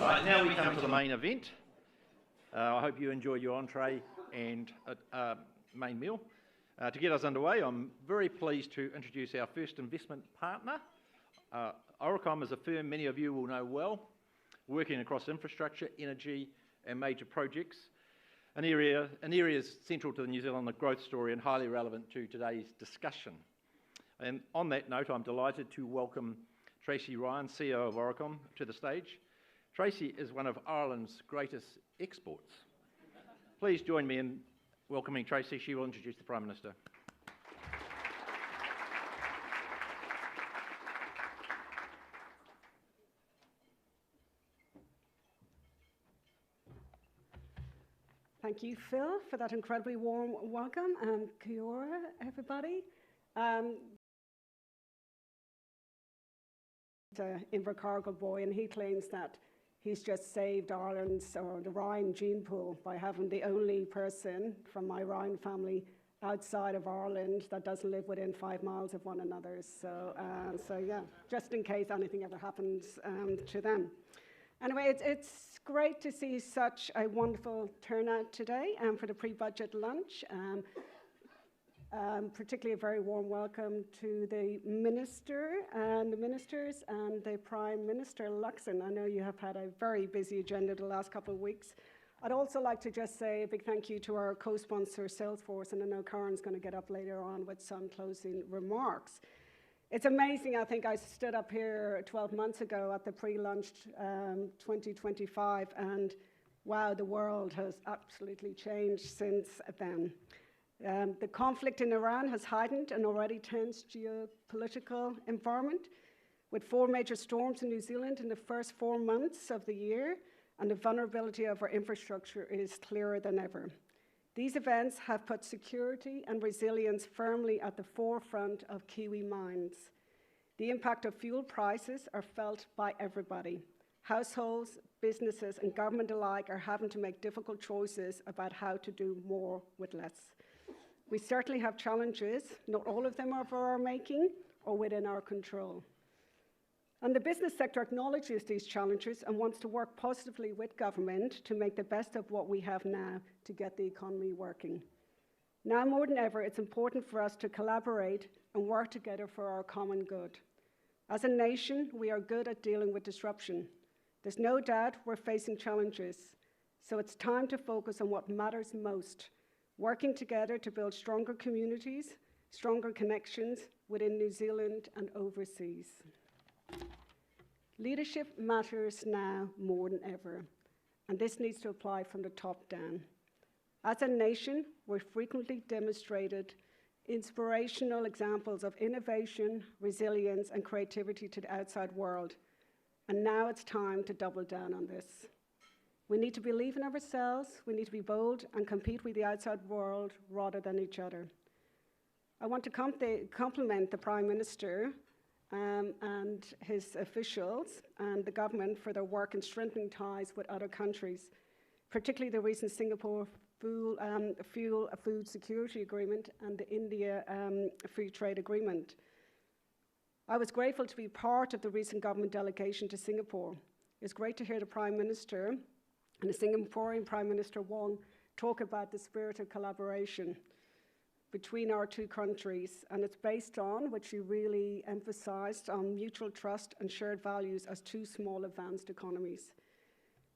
Right, now we come to the main event. I hope you enjoyed your entree and main meal. To get us underway, I'm very pleased to introduce our first investment partner. Oricom is a firm many of you will know well, working across infrastructure, energy and major projects, an area central to the New Zealand growth story and highly relevant to today's discussion. And on that note, I'm delighted to welcome Tracy Ryan, CEO of Oricom, to the stage. Tracy is one of Ireland's greatest exports. Please join me in welcoming Tracy. She will introduce the Prime Minister. Thank you, Phil, for that incredibly warm welcome. Kia ora, everybody. Invercargill boy, and he claims that he's just saved Ireland's or the Ryan gene pool by having the only person from my Ryan family outside of Ireland that doesn't live within 5 miles of one another. So yeah, just in case anything ever happens to them. Anyway, it's great to see such a wonderful turnout today for the pre-budget lunch. Particularly a very warm welcome to the Minister and the Ministers and the Prime Minister, Luxon. I know you have had a very busy agenda the last couple of weeks. I'd also like to just say a big thank you to our co-sponsor, Salesforce, and I know Karen's going to get up later on with some closing remarks. It's amazing, I think I stood up here 12 months ago at the pre-lunch 2025, and wow, the world has absolutely changed since then. The conflict in Iran has heightened an already tense geopolitical environment, with 4 major storms in New Zealand in the first 4 months of the year, and the vulnerability of our infrastructure is clearer than ever. These events have put security and resilience firmly at the forefront of Kiwi minds. The impact of fuel prices are felt by everybody. Households, businesses, and government alike are having to make difficult choices about how to do more with less. We certainly have challenges. Not all of them are of our making or within our control. And the business sector acknowledges these challenges and wants to work positively with government to make the best of what we have now to get the economy working. Now more than ever, it's important for us to collaborate and work together for our common good. As a nation, we are good at dealing with disruption. There's no doubt we're facing challenges, so it's time to focus on what matters most, working together to build stronger communities, stronger connections within New Zealand and overseas. Leadership matters now more than ever, and this needs to apply from the top down. As a nation, we've frequently demonstrated inspirational examples of innovation, resilience, and creativity to the outside world, and now it's time to double down on this. We need to believe in ourselves, we need to be bold and compete with the outside world rather than each other. I want to compliment the Prime Minister and his officials and the government for their work in strengthening ties with other countries, particularly the recent Singapore Food Security Agreement and the India Free Trade Agreement. I was grateful to be part of the recent government delegation to Singapore. It's great to hear the Prime Minister and the Singaporean Prime Minister Wong talk about the spirit of collaboration between our 2 countries, and it's based on, which you really emphasized, on mutual trust and shared values as 2 small advanced economies.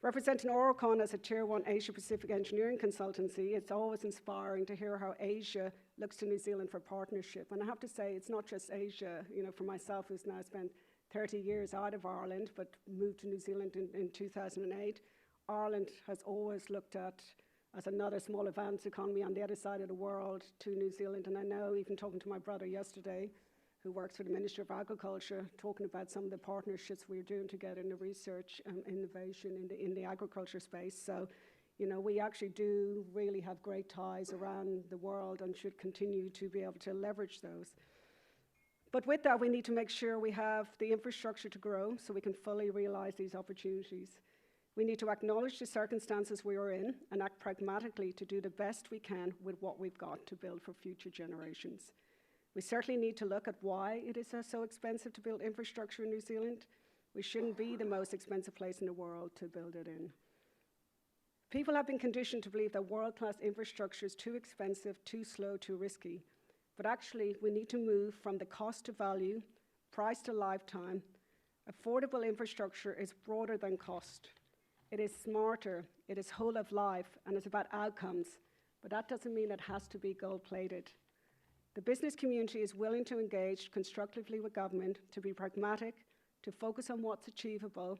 Representing Oricom as a Tier 1 Asia-Pacific engineering consultancy, it's always inspiring to hear how Asia looks to New Zealand for partnership. And I have to say, it's not just Asia. You know, for myself, who's now spent 30 years out of Ireland, but moved to New Zealand in 2008, Ireland has always looked at as another small advanced economy on the other side of the world to New Zealand. And I know, even talking to my brother yesterday, who works for the Ministry of Agriculture, talking about some of the partnerships we're doing together in the research and innovation in the agriculture space. So, you know, we actually do really have great ties around the world and should continue to be able to leverage those. But with that, we need to make sure we have the infrastructure to grow so we can fully realize these opportunities. We need to acknowledge the circumstances we are in and act pragmatically to do the best we can with what we've got to build for future generations. We certainly need to look at why it is so expensive to build infrastructure in New Zealand. We shouldn't be the most expensive place in the world to build it in. People have been conditioned to believe that world-class infrastructure is too expensive, too slow, too risky. But actually, we need to move from the cost to value, price to lifetime. Affordable infrastructure is broader than cost. It is smarter, it is whole of life, and it's about outcomes. But that doesn't mean it has to be gold-plated. The business community is willing to engage constructively with government, to be pragmatic, to focus on what's achievable,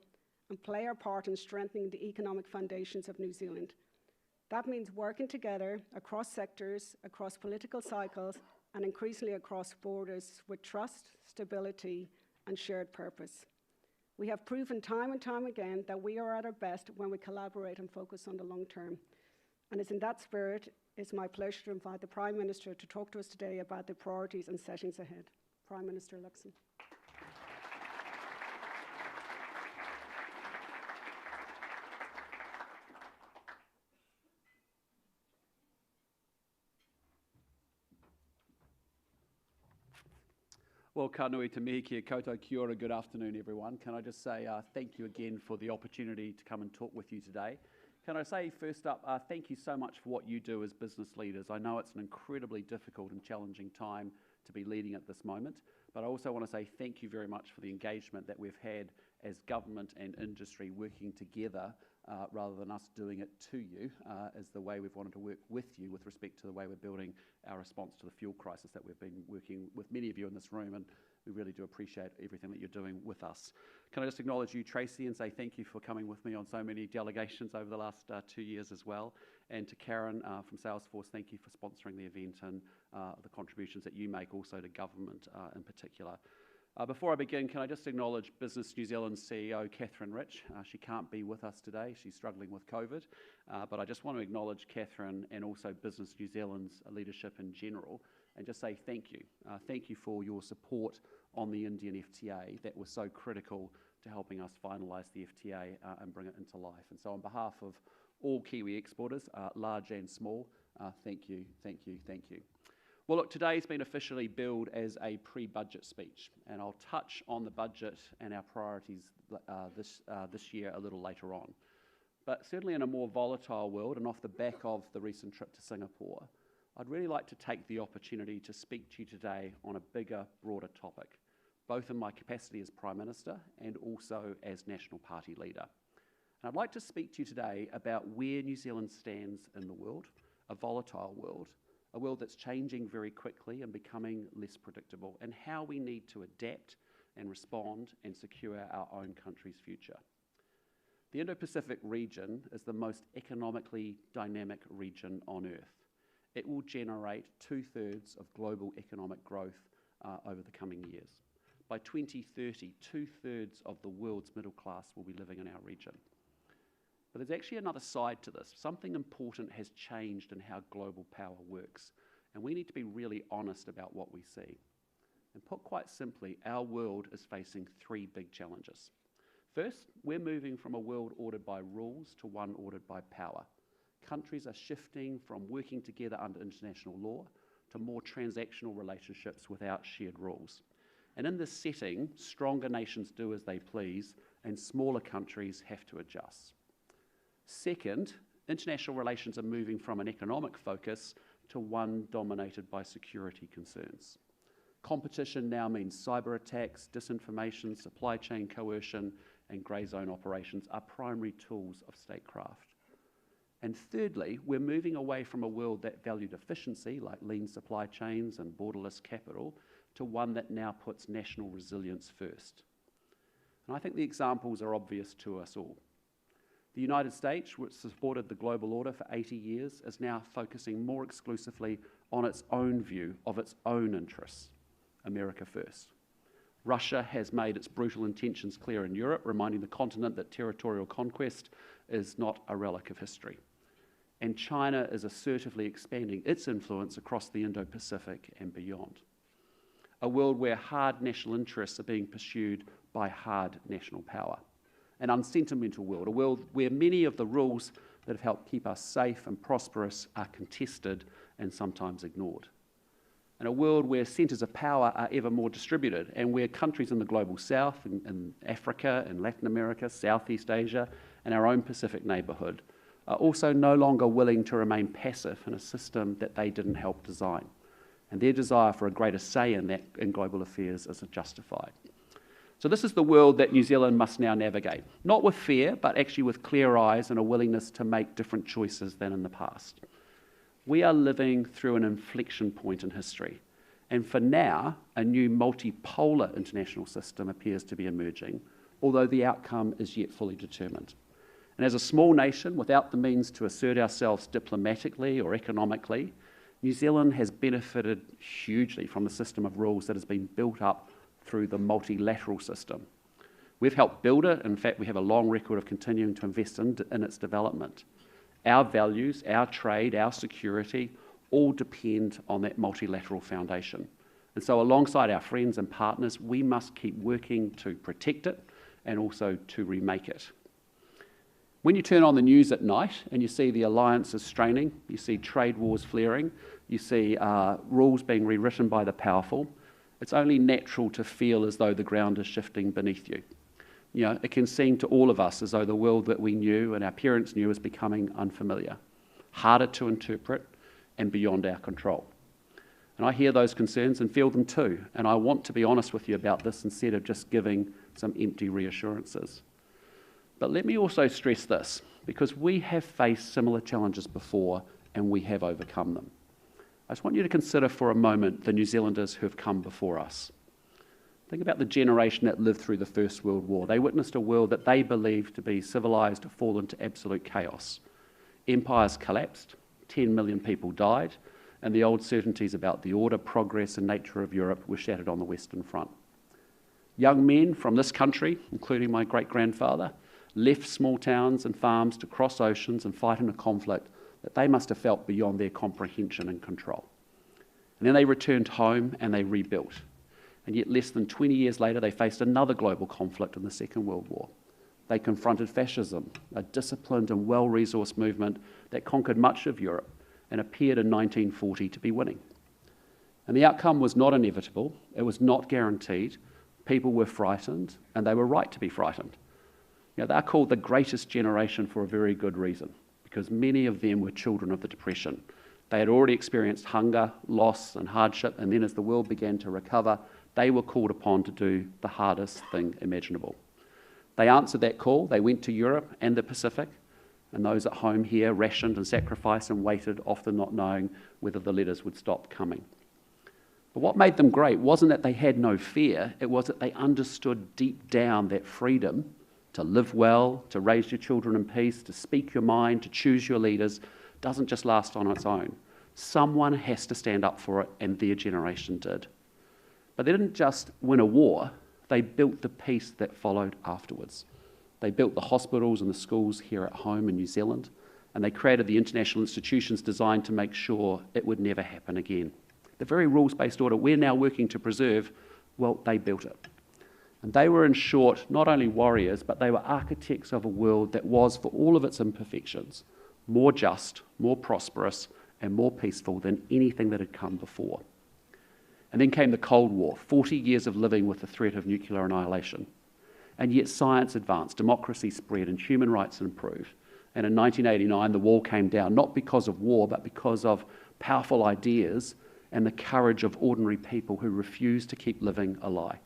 and play our part in strengthening the economic foundations of New Zealand. That means working together across sectors, across political cycles, and increasingly across borders with trust, stability, and shared purpose. We have proven time and time again that we are at our best when we collaborate and focus on the long term. And it's in that spirit, it's my pleasure to invite the Prime Minister to talk to us today about the priorities and settings ahead. Prime Minister Luxon. Well, ka nui te mihi kia koutou, kia ora, good afternoon everyone. Can I just say thank you again for the opportunity to come and talk with you today. Can I say first up, thank you so much for what you do as business leaders. I know it's an incredibly difficult and challenging time to be leading at this moment, but I also want to say thank you very much for the engagement that we've had as government and industry working together rather than us doing it to you, is the way we've wanted to work with you with respect to the way we're building our response to the fuel crisis that we've been working with many of you in this room, and we really do appreciate everything that you're doing with us. Can I just acknowledge you, Tracy, and say thank you for coming with me on so many delegations over the last 2 years as well. And to Karen from Salesforce, thank you for sponsoring the event and the contributions that you make also to government in particular. Before I begin, can I just acknowledge Business New Zealand's CEO, Catherine Rich. She can't be with us today. She's struggling with COVID. But I just want to acknowledge Catherine and also Business New Zealand's leadership in general and just say thank you. Thank you for your support on the Indian FTA that was so critical to helping us finalise the FTA and bring it into life. And so on behalf of all Kiwi exporters, large and small, thank you, thank you, thank you. Well, look, today's been officially billed as a pre-budget speech, and I'll touch on the budget and our priorities this year a little later on. But certainly in a more volatile world, and off the back of the recent trip to Singapore, I'd really like to take the opportunity to speak to you today on a bigger, broader topic, both in my capacity as Prime Minister and also as National Party leader. And I'd like to speak to you today about where New Zealand stands in the world, a volatile world, a world that's changing very quickly and becoming less predictable, and how we need to adapt and respond and secure our own country's future. The Indo-Pacific region is the most economically dynamic region on Earth. It will generate 2/3 of global economic growth over the coming years. By 2030, 2/3 of the world's middle class will be living in our region. But there's actually another side to this. Something important has changed in how global power works, and we need to be really honest about what we see. And put quite simply, our world is facing 3 big challenges. First, we're moving from a world ordered by rules to one ordered by power. Countries are shifting from working together under international law to more transactional relationships without shared rules. And in this setting, stronger nations do as they please, and smaller countries have to adjust. Second, international relations are moving from an economic focus to one dominated by security concerns. Competition now means cyber attacks, disinformation, supply chain coercion, and grey zone operations are primary tools of statecraft. And thirdly, we're moving away from a world that valued efficiency, like lean supply chains and borderless capital, to one that now puts national resilience first. And I think the examples are obvious to us all. The United States, which supported the global order for 80 years, is now focusing more exclusively on its own view of its own interests, America first. Russia has made its brutal intentions clear in Europe, reminding the continent that territorial conquest is not a relic of history. And China is assertively expanding its influence across the Indo-Pacific and beyond. A world where hard national interests are being pursued by hard national power. An unsentimental world, a world where many of the rules that have helped keep us safe and prosperous are contested and sometimes ignored. in a world where centres of power are ever more distributed and where countries in the global south, in Africa and Latin America, Southeast Asia, and our own Pacific neighbourhood are also no longer willing to remain passive in a system that they didn't help design. And their desire for a greater say in that in global affairs is justified. So this is the world that New Zealand must now navigate, not with fear, but actually with clear eyes and a willingness to make different choices than in the past. We are living through an inflection point in history, and for now, a new multipolar international system appears to be emerging, although the outcome is yet fully determined. And as a small nation, without the means to assert ourselves diplomatically or economically, New Zealand has benefited hugely from the system of rules that has been built up through the multilateral system. We've helped build it. In fact, we have a long record of continuing to invest in its development. Our values, our trade, our security all depend on that multilateral foundation. And so alongside our friends and partners, we must keep working to protect it and also to remake it. When you turn on the news at night and you see the alliances straining, you see trade wars flaring, you see rules being rewritten by the powerful, it's only natural to feel as though the ground is shifting beneath you. You know, it can seem to all of us as though the world that we knew and our parents knew is becoming unfamiliar, harder to interpret, and beyond our control. And I hear those concerns and feel them too, and I want to be honest with you about this instead of just giving some empty reassurances. But let me also stress this, because we have faced similar challenges before and we have overcome them. I just want you to consider for a moment the New Zealanders who have come before us. Think about the generation that lived through the First World War. They witnessed a world that they believed to be civilised to fall into absolute chaos. Empires collapsed, 10 million people died, and the old certainties about the order, progress and nature of Europe were shattered on the Western Front. Young men from this country, including my great-grandfather, left small towns and farms to cross oceans and fight in a conflict that they must have felt beyond their comprehension and control. And then they returned home and they rebuilt. And yet less than 20 years later, they faced another global conflict in the Second World War. They confronted fascism, a disciplined and well-resourced movement that conquered much of Europe and appeared in 1940 to be winning. And the outcome was not inevitable, it was not guaranteed. People were frightened, and they were right to be frightened. You know, they're called the greatest generation for a very good reason, because many of them were children of the Depression. They had already experienced hunger, loss and hardship, and then as the world began to recover, they were called upon to do the hardest thing imaginable. They answered that call. They went to Europe and the Pacific, and those at home here rationed and sacrificed and waited, often not knowing whether the letters would stop coming. But what made them great wasn't that they had no fear, it was that they understood deep down that freedom to live well, to raise your children in peace, to speak your mind, to choose your leaders, doesn't just last on its own. Someone has to stand up for it, and their generation did. But they didn't just win a war, they built the peace that followed afterwards. They built the hospitals and the schools here at home in New Zealand, and they created the international institutions designed to make sure it would never happen again. The very rules-based order we're now working to preserve, well, they built it. And they were, in short, not only warriors, but they were architects of a world that was, for all of its imperfections, more just, more prosperous, and more peaceful than anything that had come before. And then came the Cold War, 40 years of living with the threat of nuclear annihilation. And yet science advanced, democracy spread, and human rights improved. And in 1989, the wall came down, not because of war, but because of powerful ideas and the courage of ordinary people who refused to keep living a lie.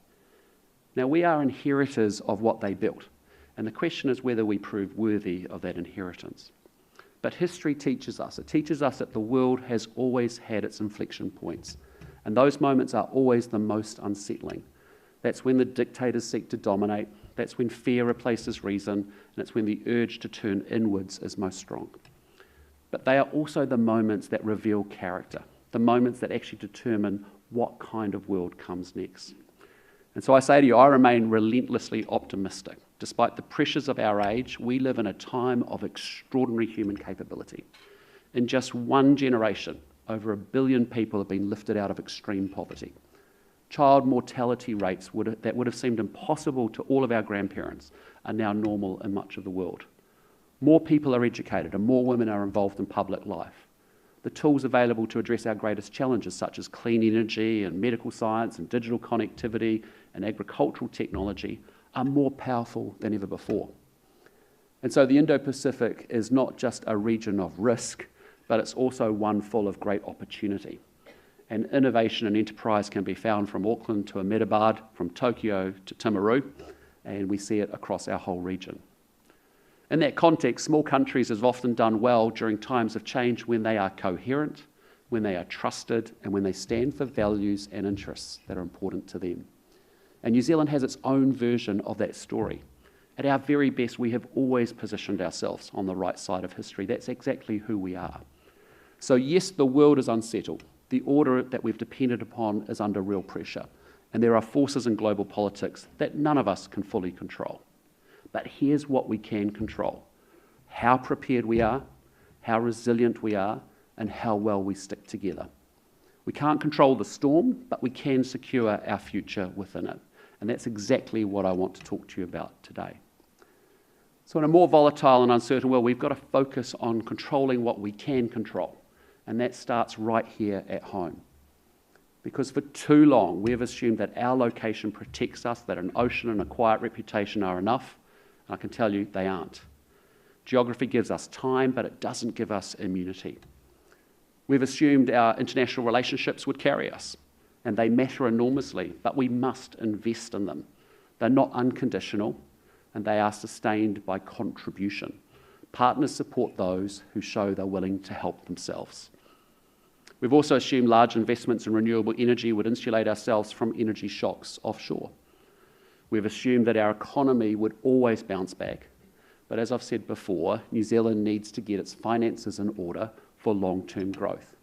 Now, we are inheritors of what they built, and the question is whether we prove worthy of that inheritance. But history teaches us. It teaches us that the world has always had its inflection points, and those moments are always the most unsettling. That's when the dictators seek to dominate, that's when fear replaces reason, and it's when the urge to turn inwards is most strong. But they are also the moments that reveal character, the moments that actually determine what kind of world comes next. And so I say to you, I remain relentlessly optimistic. Despite the pressures of our age, we live in a time of extraordinary human capability. In just one generation, over 1 billion people have been lifted out of extreme poverty. Child mortality rates that would have seemed impossible to all of our grandparents are now normal in much of the world. More people are educated and more women are involved in public life. The tools available to address our greatest challenges, such as clean energy and medical science and digital connectivity and agricultural technology, are more powerful than ever before. And so the Indo-Pacific is not just a region of risk, but it's also one full of great opportunity. And innovation and enterprise can be found from Auckland to Ahmedabad, from Tokyo to Timaru, and we see it across our whole region. In that context, small countries have often done well during times of change when they are coherent, when they are trusted, and when they stand for values and interests that are important to them. And New Zealand has its own version of that story. At our very best, we have always positioned ourselves on the right side of history. That's exactly who we are. So yes, the world is unsettled. The order that we've depended upon is under real pressure. And there are forces in global politics that none of us can fully control. But here's what we can control: how prepared we are, how resilient we are, and how well we stick together. We can't control the storm, but we can secure our future within it. And that's exactly what I want to talk to you about today. So in a more volatile and uncertain world, we've got to focus on controlling what we can control. And that starts right here at home. Because for too long, we have assumed that our location protects us, that an ocean and a quiet reputation are enough. And I can tell you they aren't. Geography gives us time, but it doesn't give us immunity. We've assumed our international relationships would carry us, and they matter enormously, but we must invest in them. They're not unconditional, and they are sustained by contribution. Partners support those who show they're willing to help themselves. We've also assumed large investments in renewable energy would insulate ourselves from energy shocks offshore. We've assumed that our economy would always bounce back. But as I've said before, New Zealand needs to get its finances in order for long-term growth.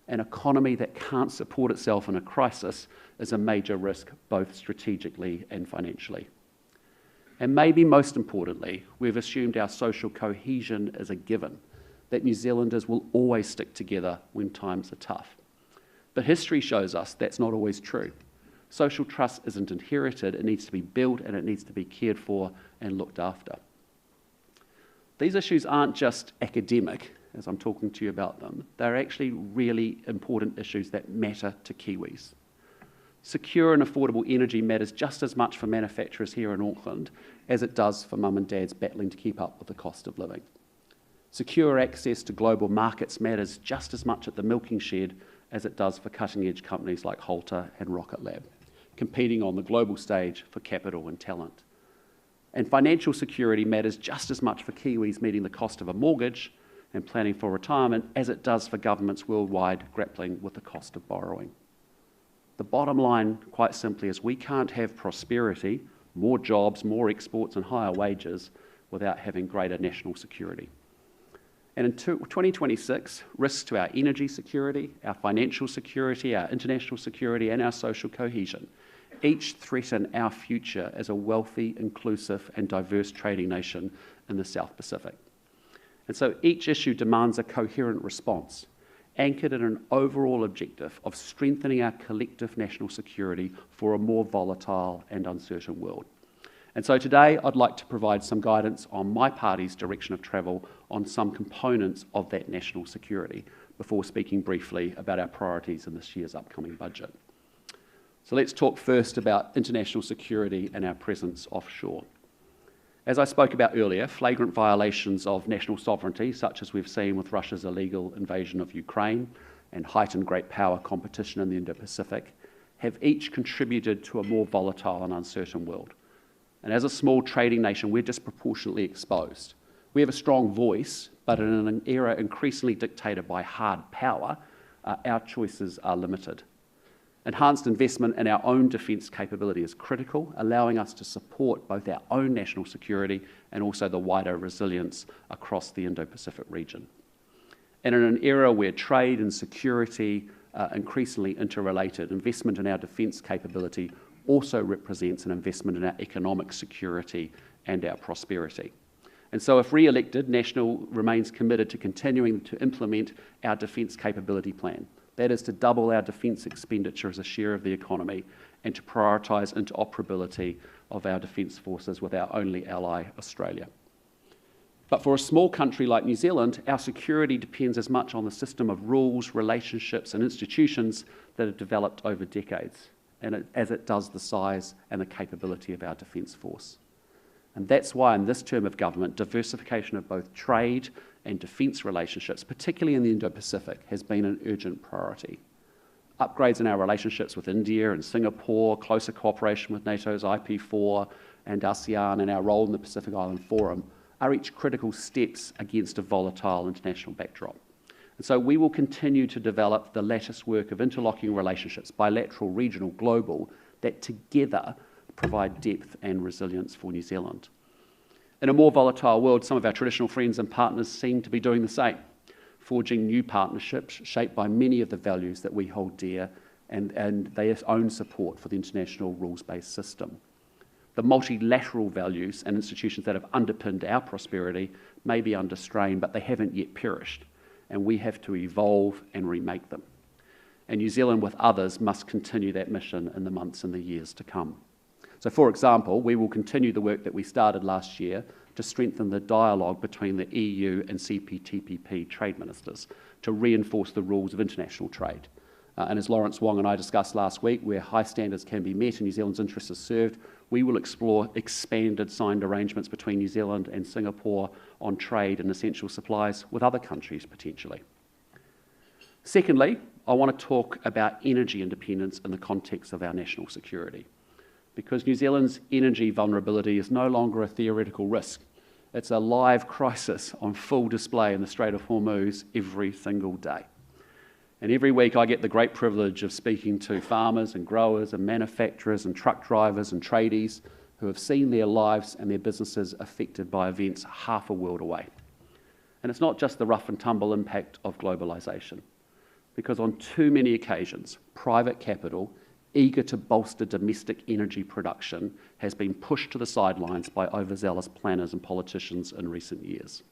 An economy that can't support itself in a crisis is a major risk, both strategically and financially. And maybe most importantly, we've assumed our social cohesion is a given, that New Zealanders will always stick together when times are tough. But history shows us that's not always true. Social trust isn't inherited, it needs to be built and it needs to be cared for and looked after. These issues aren't just academic, as I'm talking to you about them. They're actually really important issues that matter to Kiwis. Secure and affordable energy matters just as much for manufacturers here in Auckland as it does for mum and dads battling to keep up with the cost of living. Secure access to global markets matters just as much at the milking shed as it does for cutting-edge companies like Holter and Rocket Lab, competing on the global stage for capital and talent. And financial security matters just as much for Kiwis meeting the cost of a mortgage and planning for retirement as it does for governments worldwide grappling with the cost of borrowing. The bottom line, quite simply, is we can't have prosperity, more jobs, more exports and higher wages without having greater national security. And in 2026, risks to our energy security, our financial security, our international security and our social cohesion each threaten our future as a wealthy, inclusive and diverse trading nation in the South Pacific. And so each issue demands a coherent response, anchored in an overall objective of strengthening our collective national security for a more volatile and uncertain world. And so today I'd like to provide some guidance on my party's direction of travel on some components of that national security before speaking briefly about our priorities in this year's upcoming budget. So let's talk first about international security and our presence offshore. As I spoke about earlier, flagrant violations of national sovereignty, such as we've seen with Russia's illegal invasion of Ukraine and heightened great power competition in the Indo-Pacific, have each contributed to a more volatile and uncertain world. And as a small trading nation, we're disproportionately exposed. We have a strong voice, but in an era increasingly dictated by hard power, our choices are limited. Enhanced investment in our own defence capability is critical, allowing us to support both our own national security and also the wider resilience across the Indo-Pacific region. And in an era where trade and security are increasingly interrelated, investment in our defence capability also represents an investment in our economic security and our prosperity. And so if re-elected, National remains committed to continuing to implement our defence capability plan. That is to double our defence expenditure as a share of the economy and to prioritise interoperability of our defence forces with our only ally, Australia. But for a small country like New Zealand, our security depends as much on the system of rules, relationships and institutions that have developed over decades, as it does the size and the capability of our defence force. And that's why in this term of government, diversification of both trade and defence relationships, particularly in the Indo-Pacific, has been an urgent priority. Upgrades in our relationships with India and Singapore, closer cooperation with NATO's IP4 and ASEAN, and our role in the Pacific Island Forum are each critical steps against a volatile international backdrop. And so we will continue to develop the lattice work of interlocking relationships, bilateral, regional, global, that together provide depth and resilience for New Zealand. In a more volatile world, some of our traditional friends and partners seem to be doing the same, forging new partnerships shaped by many of the values that we hold dear and their own support for the international rules-based system. The multilateral values and institutions that have underpinned our prosperity may be under strain, but they haven't yet perished, and we have to evolve and remake them. And New Zealand, with others, must continue that mission in the months and the years to come. So, for example, we will continue the work that we started last year to strengthen the dialogue between the EU and CPTPP trade ministers to reinforce the rules of international trade. And as Lawrence Wong and I discussed last week, where high standards can be met and New Zealand's interests are served, we will explore expanded signed arrangements between New Zealand and Singapore on trade and essential supplies with other countries potentially. Secondly, I want to talk about energy independence in the context of our national security, because New Zealand's energy vulnerability is no longer a theoretical risk. It's a live crisis on full display in the Strait of Hormuz every single day. And every week I get the great privilege of speaking to farmers and growers and manufacturers and truck drivers and tradies who have seen their lives and their businesses affected by events half a world away. And it's not just the rough and tumble impact of globalisation, because on too many occasions, private capital, eager to bolster domestic energy production, has been pushed to the sidelines by overzealous planners and politicians in recent years.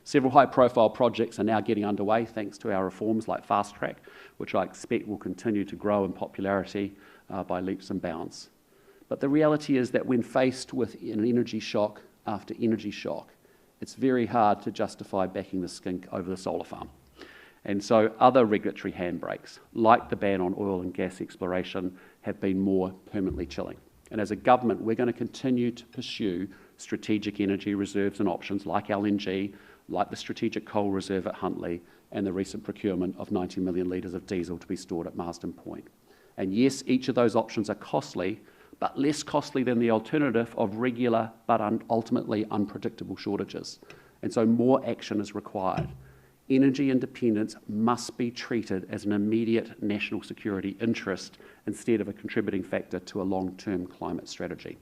Several high-profile projects are now getting underway thanks to our reforms like Fast Track, which I expect will continue to grow in popularity by leaps and bounds. But the reality is that when faced with an energy shock after energy shock, it's very hard to justify backing the skink over the solar farm. And so other regulatory handbrakes, like the ban on oil and gas exploration, have been more permanently chilling. And as a government, we're going to continue to pursue strategic energy reserves and options like LNG, like the strategic coal reserve at Huntly, and the recent procurement of 90 million litres of diesel to be stored at Marsden Point. And yes, each of those options are costly, but less costly than the alternative of regular but ultimately unpredictable shortages. And so more action is required. Energy independence must be treated as an immediate national security interest instead of a contributing factor to a long-term climate strategy.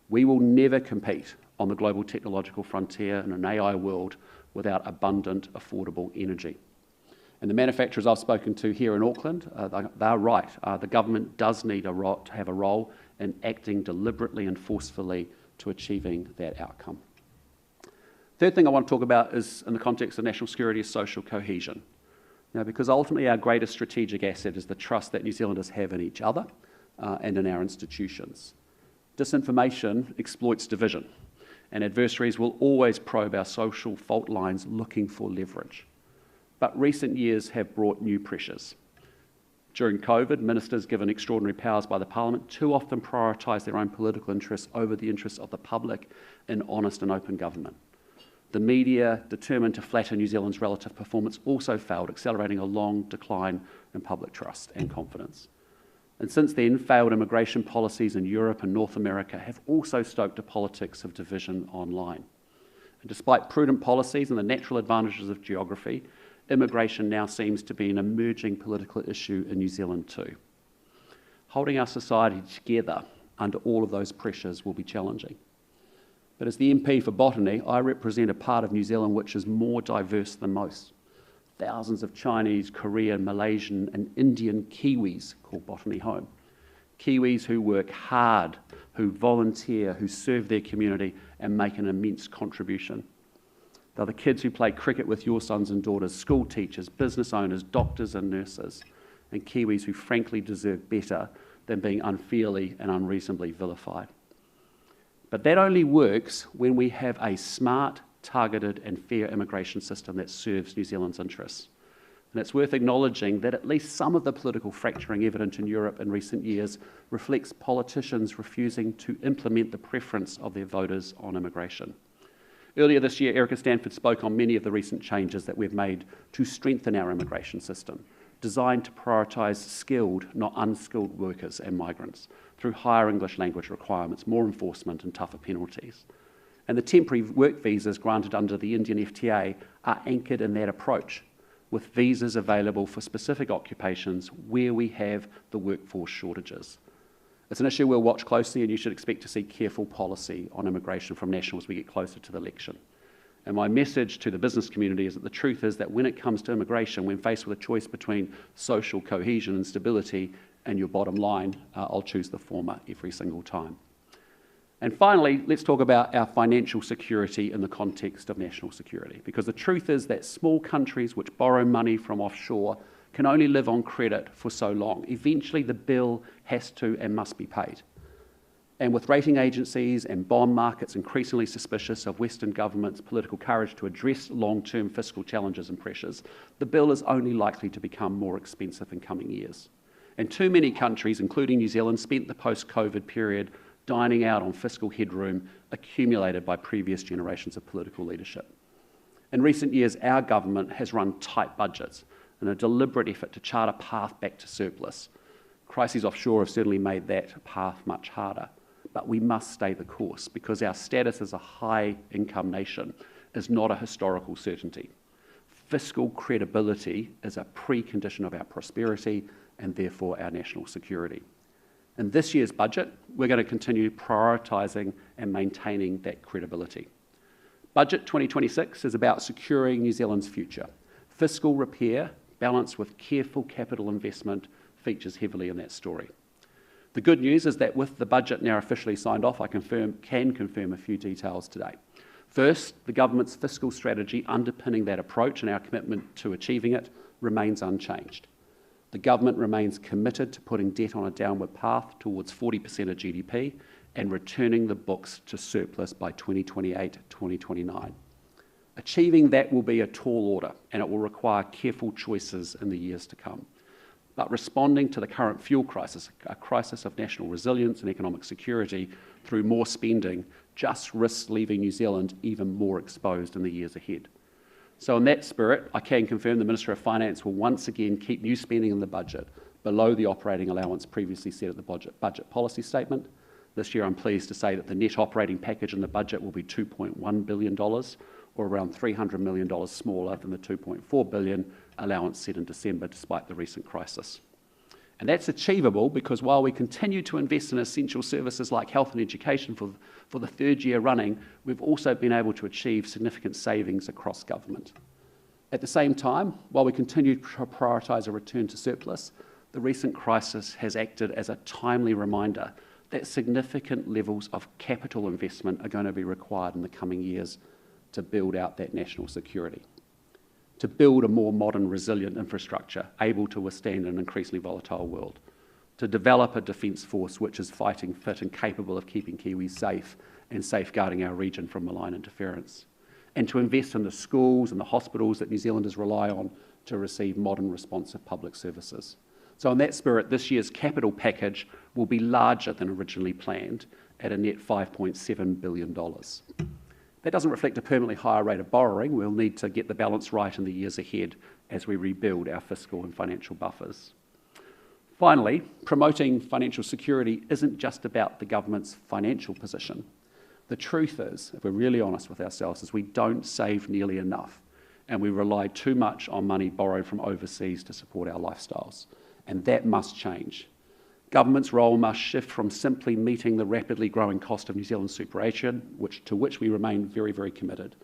We will never compete on the global technological frontier in an AI world without abundant, affordable energy. And the manufacturers I've spoken to here in Auckland, they're right. The government does need to have a role in acting deliberately and forcefully to achieving that outcome. Third thing I want to talk about is, in the context of national security, is social cohesion. Now, because ultimately our greatest strategic asset is the trust that New Zealanders have in each other and in our institutions. Disinformation exploits division, and adversaries will always probe our social fault lines looking for leverage. But recent years have brought new pressures. During COVID, ministers given extraordinary powers by the Parliament too often prioritised their own political interests over the interests of the public in honest and open government. The media, determined to flatten New Zealand's relative performance, also failed, accelerating a long decline in public trust and confidence. And since then, failed immigration policies in Europe and North America have also stoked a politics of division online. And despite prudent policies and the natural advantages of geography, immigration now seems to be an emerging political issue in New Zealand too. Holding our society together under all of those pressures will be challenging. But as the MP for Botany, I represent a part of New Zealand which is more diverse than most. Thousands of Chinese, Korean, Malaysian and Indian Kiwis call Botany home. Kiwis who work hard, who volunteer, who serve their community and make an immense contribution. They're the kids who play cricket with your sons and daughters, school teachers, business owners, doctors and nurses, and Kiwis who frankly deserve better than being unfairly and unreasonably vilified. But that only works when we have a smart, targeted and fair immigration system that serves New Zealand's interests. And it's worth acknowledging that at least some of the political fracturing evident in Europe in recent years reflects politicians refusing to implement the preference of their voters on immigration. Earlier this year, Erica Stanford spoke on many of the recent changes that we've made to strengthen our immigration system, designed to prioritise skilled, not unskilled workers and migrants through higher English language requirements, more enforcement and tougher penalties. And the temporary work visas granted under the Indian FTA are anchored in that approach, with visas available for specific occupations where we have the workforce shortages. It's an issue we'll watch closely, and you should expect to see careful policy on immigration from National as we get closer to the election. And my message to the business community is that the truth is that when it comes to immigration, when faced with a choice between social cohesion and stability and your bottom line, I'll choose the former every single time. And finally, let's talk about our financial security in the context of national security, because the truth is that small countries which borrow money from offshore can only live on credit for so long. Eventually, the bill has to and must be paid. And with rating agencies and bond markets increasingly suspicious of Western governments' political courage to address long-term fiscal challenges and pressures, the bill is only likely to become more expensive in coming years. And too many countries, including New Zealand, spent the post-COVID period dining out on fiscal headroom accumulated by previous generations of political leadership. In recent years, our government has run tight budgets in a deliberate effort to chart a path back to surplus. Crises offshore have certainly made that path much harder, but we must stay the course because our status as a high-income nation is not a historical certainty. Fiscal credibility is a precondition of our prosperity and therefore our national security. In this year's budget, we're going to continue prioritising and maintaining that credibility. Budget 2026 is about securing New Zealand's future. Fiscal repair, balanced with careful capital investment, features heavily in that story. The good news is that with the budget now officially signed off, I can confirm a few details today. First, the government's fiscal strategy underpinning that approach and our commitment to achieving it remains unchanged. The government remains committed to putting debt on a downward path towards 40% of GDP and returning the books to surplus by 2028-2029. Achieving that will be a tall order, and it will require careful choices in the years to come. But responding to the current fuel crisis, a crisis of national resilience and economic security through more spending, just risks leaving New Zealand even more exposed in the years ahead. So in that spirit, I can confirm the Minister of Finance will once again keep new spending in the budget below the operating allowance previously set at the budget policy statement. This year I'm pleased to say that the net operating package in the budget will be $2.1 billion, or around $300 million smaller than the $2.4 billion allowance set in December despite the recent crisis. And that's achievable because while we continue to invest in essential services like health and education for the third year running, we've also been able to achieve significant savings across government. At the same time, while we continue to prioritise a return to surplus, the recent crisis has acted as a timely reminder that significant levels of capital investment are going to be required in the coming years to build out that national security, to build a more modern, resilient infrastructure able to withstand an increasingly volatile world, to develop a defence force which is fighting fit and capable of keeping Kiwis safe and safeguarding our region from malign interference, and to invest in the schools and the hospitals that New Zealanders rely on to receive modern, responsive public services. So in that spirit, this year's capital package will be larger than originally planned at a net $5.7 billion. That doesn't reflect a permanently higher rate of borrowing. We'll need to get the balance right in the years ahead as we rebuild our fiscal and financial buffers. Finally, promoting financial security isn't just about the government's financial position. The truth is, if we're really honest with ourselves, is we don't save nearly enough, and we rely too much on money borrowed from overseas to support our lifestyles, and that must change. Government's role must shift from simply meeting the rapidly growing cost of New Zealand's superannuation, to which we remain very, very committed,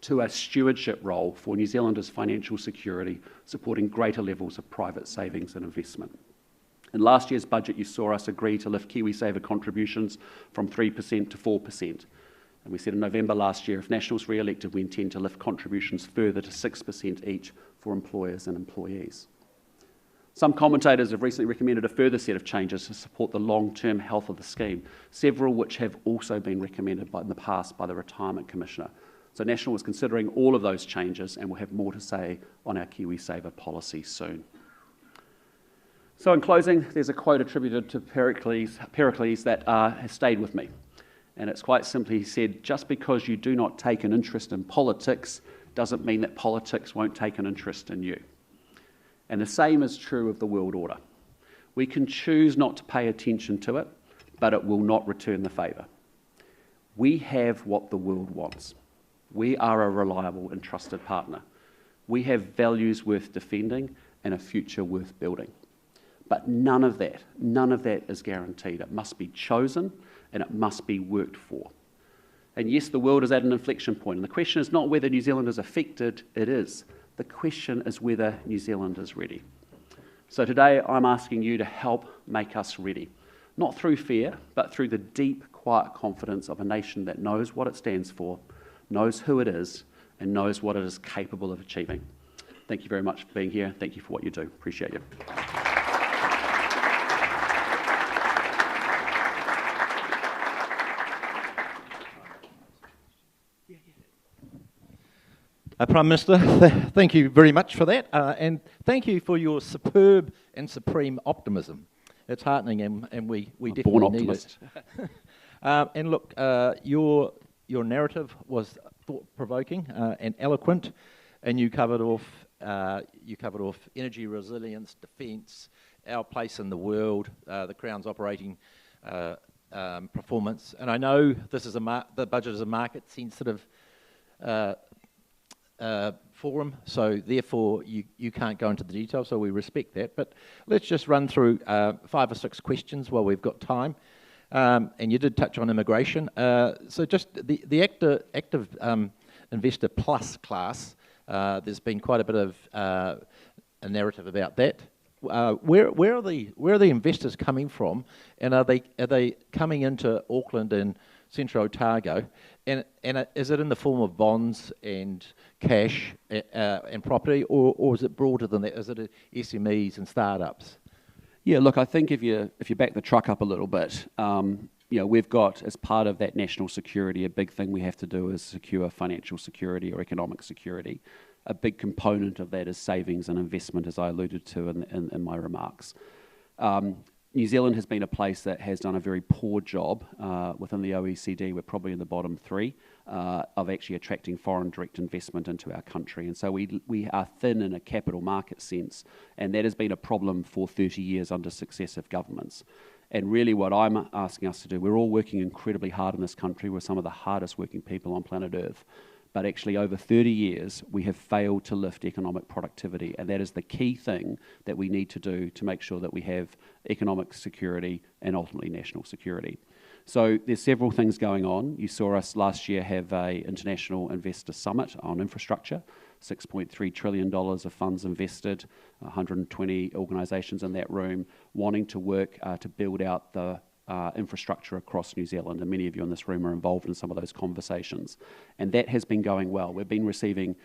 to a stewardship role for New Zealanders' financial security, supporting greater levels of private savings and investment. In last year's budget, you saw us agree to lift KiwiSaver contributions from 3% to 4%. And we said in November last year, if National's re-elected, we intend to lift contributions further to 6% each for employers and employees. Some commentators have recently recommended a further set of changes to support the long-term health of the scheme, several which have also been recommended in the past by the Retirement Commissioner, So National is considering all of those changes, and we'll have more to say on our KiwiSaver policy soon. So in closing, there's a quote attributed to Pericles that has stayed with me. And it's quite simply, he said, just because you do not take an interest in politics doesn't mean that politics won't take an interest in you. And the same is true of the world order. We can choose not to pay attention to it, but it will not return the favour. We have what the world wants. We are a reliable and trusted partner. We have values worth defending and a future worth building. But none of that is guaranteed. It must be chosen and it must be worked for. And yes, the world is at an inflection point. And the question is not whether New Zealand is affected, it is. The question is whether New Zealand is ready. So today I'm asking you to help make us ready. Not through fear, but through the deep, quiet confidence of a nation that knows what it stands for, knows who it is, and knows what it is capable of achieving. Thank you very much for being here. Thank you for what you do. Appreciate you. Prime Minister, thank you very much for that, and thank you for your superb and supreme optimism. It's heartening, and we definitely need it. And look, your narrative was thought-provoking and eloquent, and you covered off energy resilience, defence, our place in the world, the Crown's operating performance. And I know this is the budget is a market-sensitive forum, so therefore you can't go into the details, so we respect that. But let's just run through 5 or 6 questions while we've got time. And you did touch on immigration. So just the active investor plus class, there's been quite a bit of a narrative about that. Where are the investors coming from, and are they coming into Auckland and Central Otago, and is it in the form of bonds and cash and property, or is it broader than that? Is it SMEs and startups? Yeah, look, I think if you back the truck up a little bit, we've got, as part of that national security, a big thing we have to do is secure financial security or economic security. A big component of that is savings and investment, as I alluded to in my remarks. New Zealand has been a place that has done a very poor job within the OECD. We're probably in the bottom 3 of actually attracting foreign direct investment into our country. And so we are thin in a capital market sense, and that has been a problem for 30 years under successive governments. And really what I'm asking us to do, we're all working incredibly hard in this country. We're some of the hardest working people on planet Earth. But actually over 30 years, we have failed to lift economic productivity, and that is the key thing that we need to do to make sure that we have economic security and ultimately national security. So there's several things going on. You saw us last year have an international investor summit on infrastructure, $6.3 trillion of funds invested, 120 organisations in that room wanting to work to build out the infrastructure across New Zealand, and many of you in this room are involved in some of those conversations. And that has been going well. We've been receiving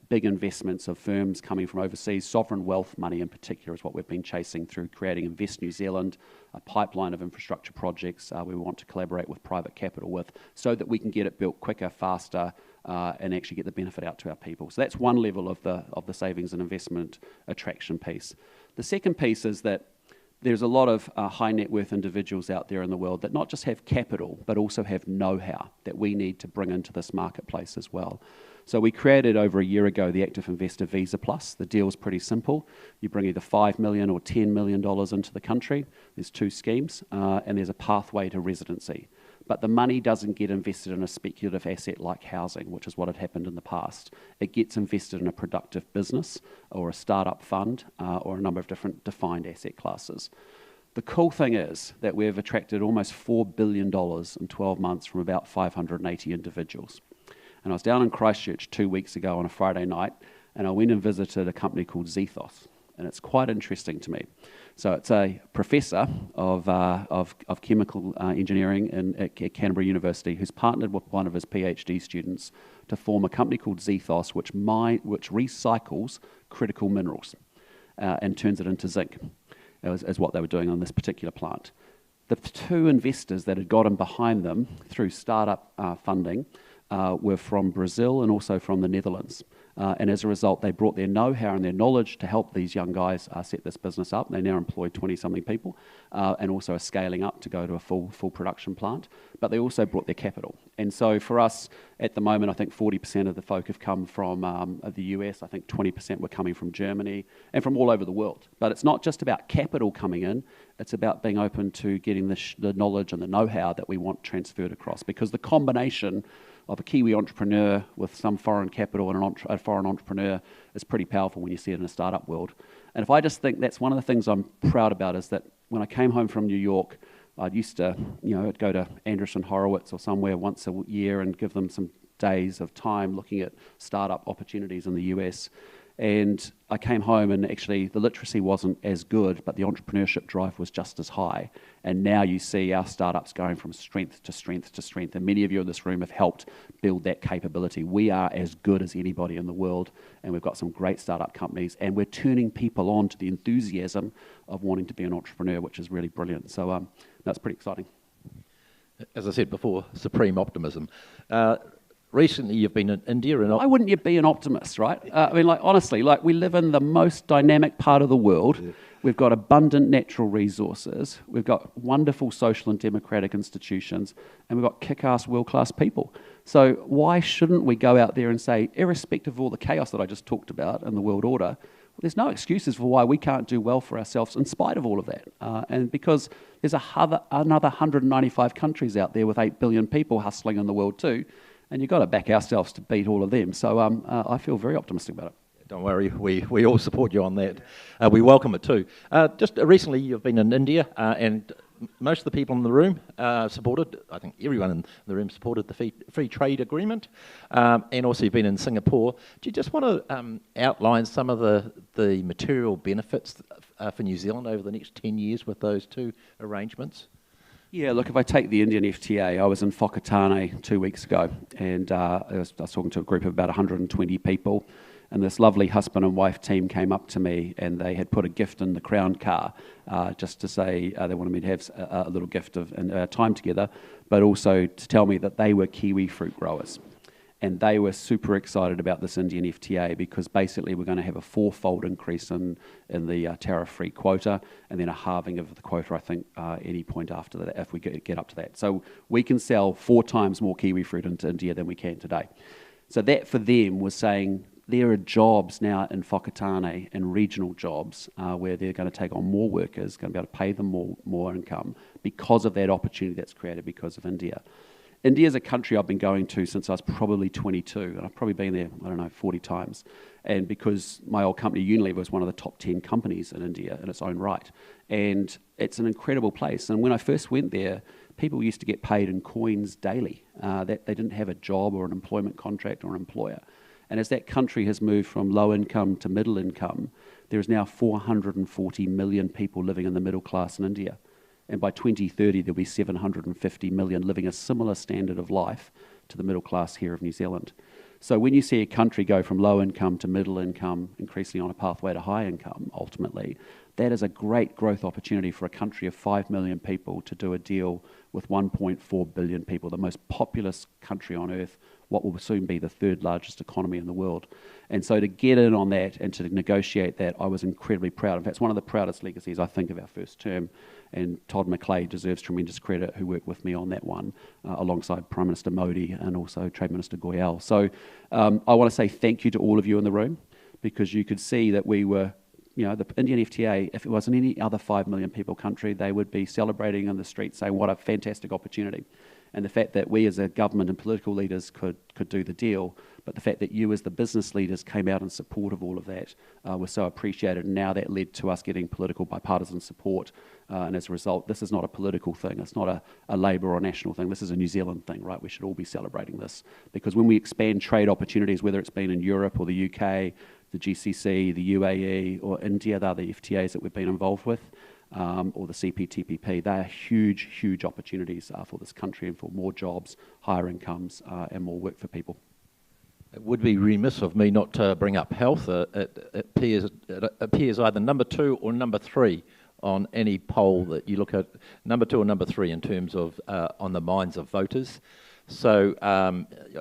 big investments of firms coming from overseas. Sovereign wealth money in particular is what we've been chasing through creating Invest New Zealand, a pipeline of infrastructure projects we want to collaborate with private capital with, so that we can get it built quicker, faster, and actually get the benefit out to our people. So that's one level of the savings and investment attraction piece. The second piece is that there's a lot of high net worth individuals out there in the world that not just have capital, but also have know-how that we need to bring into this marketplace as well. So we created over a year ago the Active Investor Visa Plus. The deal's pretty simple. You bring either $5 million or $10 million into the country. There's 2 schemes, and there's a pathway to residency. But the money doesn't get invested in a speculative asset like housing, which is what had happened in the past. It gets invested in a productive business or a startup fund or a number of different defined asset classes. The cool thing is that we've attracted almost $4 billion in 12 months from about 580 individuals. And I was down in Christchurch 2 weeks ago on a Friday night, and I went and visited a company called Zethos. And it's quite interesting to me. So it's a professor of chemical engineering at Canterbury University who's partnered with one of his PhD students to form a company called Zethos, which recycles critical minerals and turns it into zinc, as what they were doing on this particular plant. The 2 investors that had got him behind them through startup funding were from Brazil and also from the Netherlands. And as a result, they brought their know-how and their knowledge to help these young guys set this business up. They now employ 20-something people and also are scaling up to go to a full production plant. But they also brought their capital. And so for us, at the moment, I think 40% of the folk have come from the US. I think 20% were coming from Germany and from all over the world. But it's not just about capital coming in. It's about being open to getting the knowledge and the know-how that we want transferred across. Because the combination of a Kiwi entrepreneur with some foreign capital and a foreign entrepreneur is pretty powerful when you see it in a startup world. And if I just think that's one of the things I'm proud about is that when I came home from New York, I used to, I'd go to Andreessen Horowitz or somewhere once a year and give them some days of time looking at startup opportunities in the US. And I came home and actually the literacy wasn't as good, but the entrepreneurship drive was just as high. And now you see our startups going from strength to strength to strength. And many of you in this room have helped build that capability. We are as good as anybody in the world, and we've got some great startup companies, and we're turning people on to the enthusiasm of wanting to be an entrepreneur, which is really brilliant. So that's pretty exciting. As I said before, supreme optimism. Recently, you've been in India, and why wouldn't you be an optimist, right? I mean, honestly, we live in the most dynamic part of the world. Yeah. We've got abundant natural resources. We've got wonderful social and democratic institutions, and we've got kick-ass, world-class people. So why shouldn't we go out there and say, irrespective of all the chaos that I just talked about in the world order, there's no excuses for why we can't do well for ourselves in spite of all of that. And because there's another 195 countries out there with 8 billion people hustling in the world too. And you've got to back ourselves to beat all of them. So I feel very optimistic about it. Don't worry, we all support you on that. We welcome it too. Just recently you've been in India and most of the people in the room supported, I think everyone in the room supported the free trade agreement. And also you've been in Singapore. Do you just want to outline some of the material benefits for New Zealand over the next 10 years with those two arrangements? Yeah, look, if I take the Indian FTA, I was in Whakatane 2 weeks ago, and I was talking to a group of about 120 people, and this lovely husband and wife team came up to me, and they had put a gift in the Crown car, just to say they wanted me to have a little gift of time together, but also to tell me that they were kiwi fruit growers. And they were super excited about this Indian FTA because basically we're going to have a 4-fold increase in the tariff-free quota and then a halving of the quota, I think, any point after that, if we get up to that. So we can sell 4 times more kiwi fruit into India than we can today. So that for them was saying there are jobs now in Whakatane and regional jobs where they're going to take on more workers, going to be able to pay them more income because of that opportunity that's created because of India. India is a country I've been going to since I was probably 22, and I've probably been there, 40 times. And because my old company, Unilever, was one of the top 10 companies in India in its own right. And it's an incredible place. And when I first went there, people used to get paid in coins daily. They didn't have a job or an employment contract or an employer. And as that country has moved from low income to middle income, there is now 440 million people living in the middle class in India. And by 2030, there'll be 750 million living a similar standard of life to the middle class here of New Zealand. So when you see a country go from low income to middle income, increasingly on a pathway to high income, ultimately, that is a great growth opportunity for a country of 5 million people to do a deal with 1.4 billion people, the most populous country on earth, what will soon be the 3rd largest economy in the world. And so to get in on that and to negotiate that, I was incredibly proud. In fact, it's one of the proudest legacies, I think, of our first term. And Todd McClay deserves tremendous credit, who worked with me on that one, alongside Prime Minister Modi and also Trade Minister Goyal. So I want to say thank you to all of you in the room, because you could see that we were, the Indian FTA, if it was in any other 5 million people country, they would be celebrating in the streets saying what a fantastic opportunity. And the fact that we as a government and political leaders could do the deal, but the fact that you as the business leaders came out in support of all of that was so appreciated. And now that led to us getting political bipartisan support. And as a result, this is not a political thing. It's not a Labour or national thing. This is a New Zealand thing, right? We should all be celebrating this. Because when we expand trade opportunities, whether it's been in Europe or the UK, the GCC, the UAE, or India, the other FTAs that we've been involved with, or the CPTPP, they are huge, huge opportunities for this country and for more jobs, higher incomes, and more work for people. It would be remiss of me not to bring up health. It appears either number 2 or number 3 on any poll that you look at, number 2 or number 3 in terms of on the minds of voters. So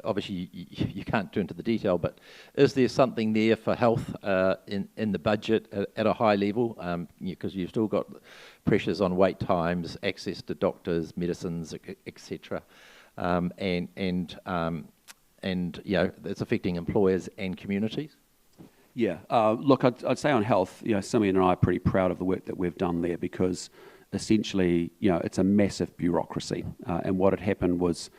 obviously you can't go into the detail, but is there something there for health in the budget at a high level? Because you've still got pressures on wait times, access to doctors, medicines, etc. And you know, it's affecting employers and communities. Yeah, look, I'd say on health, you know, Simeon and I are pretty proud of the work that we've done there, because essentially, you know, it's a massive bureaucracy. And what had happened was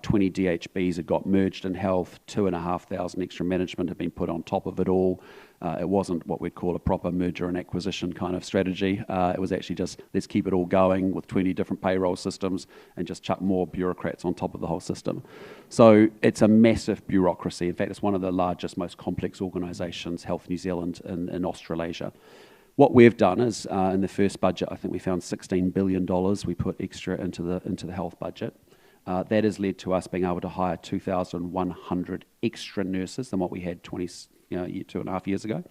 20 DHBs had got merged in health, 2,500 extra management had been put on top of it all. It wasn't what we'd call a proper merger and acquisition kind of strategy. It was actually just, let's keep it all going with 20 different payroll systems and just chuck more bureaucrats on top of the whole system. So it's a massive bureaucracy. In fact, it's one of the largest, most complex organisations, Health New Zealand in Australasia. What we've done is, in the first budget, I think we found $16 billion we put extra into the health budget. That has led to us being able to hire 2,100 extra nurses than what we had 2.5 years ago,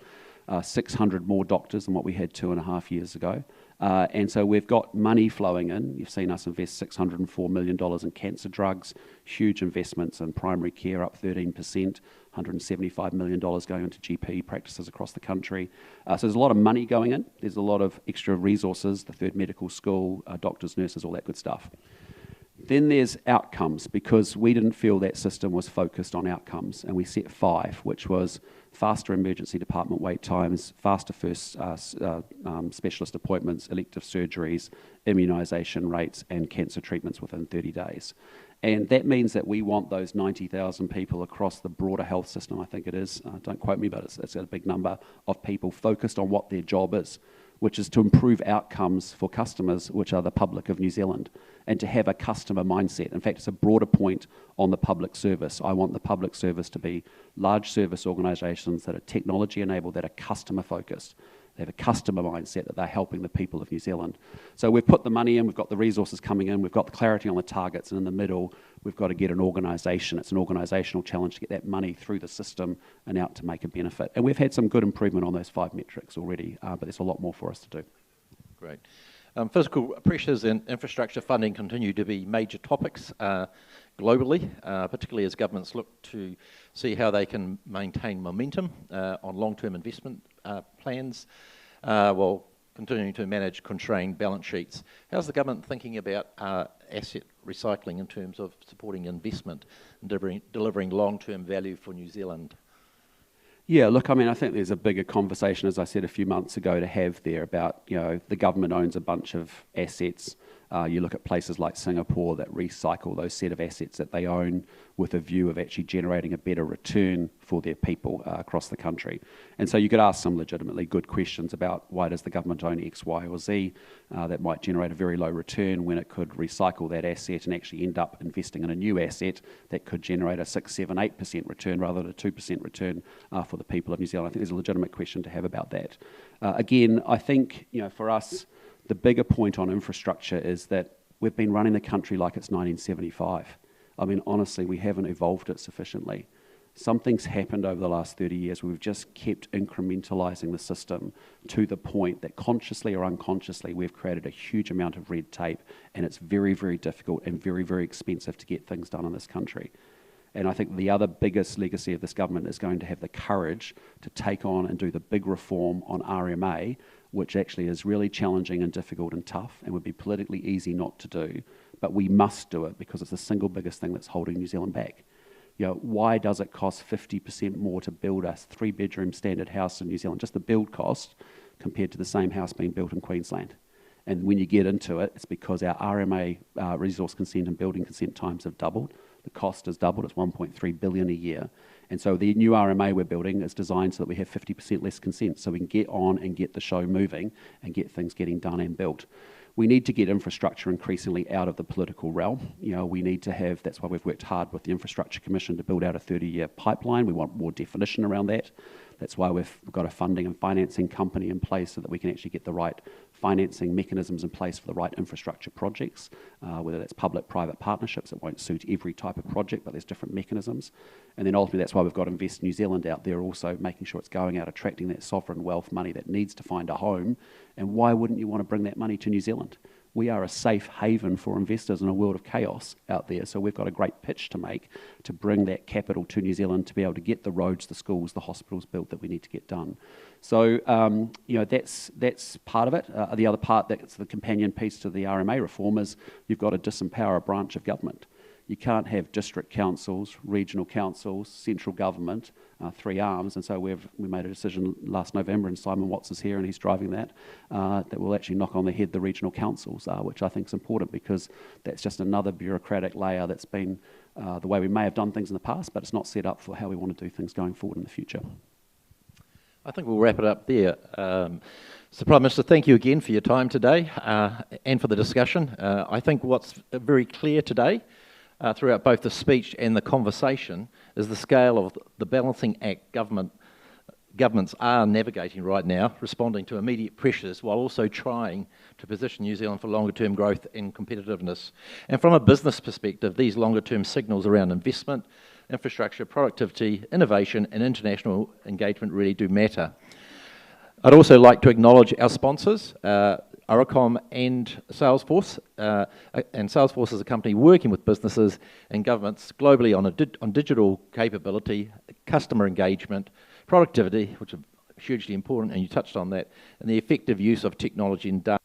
600 more doctors than what we had 2.5 years ago. And so we've got money flowing in. You've seen us invest $604 million in cancer drugs, huge investments in primary care, up 13%, $175 million going into GP practices across the country. So there's a lot of money going in. There's a lot of extra resources, the third medical school, doctors, nurses, all that good stuff. Then there's outcomes, because we didn't feel that system was focused on outcomes, and we set 5, which was faster emergency department wait times, faster first specialist appointments, elective surgeries, immunisation rates, and cancer treatments within 30 days. And that means that we want those 90,000 people across the broader health system, I think it is, don't quote me, but it's a big number of people focused on what their job is, which is to improve outcomes for customers, which are the public of New Zealand, and to have a customer mindset. In fact, it's a broader point on the public service. I want the public service to be large service organisations that are technology enabled, that are customer focused. They have a customer mindset, that they're helping the people of New Zealand. So we've put the money in, we've got the resources coming in, we've got the clarity on the targets, and in the middle, we've got to get an organisation. It's an organisational challenge to get that money through the system and out to make a benefit. And we've had some good improvement on those 5 metrics already, but there's a lot more for us to do. Great. Physical pressures and infrastructure funding continue to be major topics globally, particularly as governments look to see how they can maintain momentum on long-term investment plans while continuing to manage constrained balance sheets. How's the government thinking about asset recycling in terms of supporting investment and delivering long-term value for New Zealand? Yeah, look, I mean, I think there's a bigger conversation, as I said a few months ago, to have there about, you know, the government owns a bunch of assets. You look at places like Singapore that recycle those set of assets that they own with a view of actually generating a better return for their people across the country. And so you could ask some legitimately good questions about why does the government own X, Y, or Z that might generate a very low return when it could recycle that asset and actually end up investing in a new asset that could generate a 6, 7, 8% return rather than a 2% return for the people of New Zealand. I think there's a legitimate question to have about that. Again, I think, you know, for us, the bigger point on infrastructure is that we've been running the country like it's 1975. I mean, honestly, we haven't evolved it sufficiently. Something's happened over the last 30 years where we've just kept incrementalising the system to the point that consciously or unconsciously we've created a huge amount of red tape, and it's very, very difficult and very, very expensive to get things done in this country. And I think the other biggest legacy of this government is going to have the courage to take on and do the big reform on RMA, which actually is really challenging and difficult and tough and would be politically easy not to do. But we must do it because it's the single biggest thing that's holding New Zealand back. You know, why does it cost 50% more to build a 3-bedroom standard house in New Zealand, just the build cost, compared to the same house being built in Queensland? And when you get into it, it's because our RMA resource consent and building consent times have doubled. The cost has doubled. It's $1.3 billion a year. And so the new RMA we're building is designed so that we have 50% less consent, so we can get on and get the show moving and get things getting done and built. We need to get infrastructure increasingly out of the political realm. You know, we need to have, that's why we've worked hard with the Infrastructure Commission to build out a 30-year pipeline. We want more definition around that. That's why we've got a funding and financing company in place so that we can actually get the right financing mechanisms in place for the right infrastructure projects, whether that's public-private partnerships. It won't suit every type of project, but there's different mechanisms. And then ultimately that's why we've got Invest New Zealand out there also, making sure it's going out, attracting that sovereign wealth money that needs to find a home. And why wouldn't you want to bring that money to New Zealand? we are a safe haven for investors in a world of chaos out there. So we've got a great pitch to make to bring that capital to New Zealand to be able to get the roads, the schools, the hospitals built that we need to get done. So, that's part of it. The other part, that's the companion piece to the RMA reform, is you've got to disempower a branch of government. You can't have district councils, regional councils, central government, three arms, and so we made a decision last November, and Simon Watts is here and he's driving that, that will actually knock on the head the regional councils, which I think is important because that's just another bureaucratic layer that's been the way we may have done things in the past, but it's not set up for how we want to do things going forward in the future. I think we'll wrap it up there. So Prime Minister, thank you again for your time today and for the discussion. I think what's very clear today throughout both the speech and the conversation is the scale of the balancing act governments are navigating right now, responding to immediate pressures while also trying to position New Zealand for longer term growth and competitiveness. And from a business perspective, these longer term signals around investment, infrastructure, productivity, innovation and international engagement really do matter. I'd also like to acknowledge our sponsors, Oricom and Salesforce. And Salesforce is a company working with businesses and governments globally on digital capability, customer engagement, productivity, which are hugely important, and you touched on that, and the effective use of technology and data.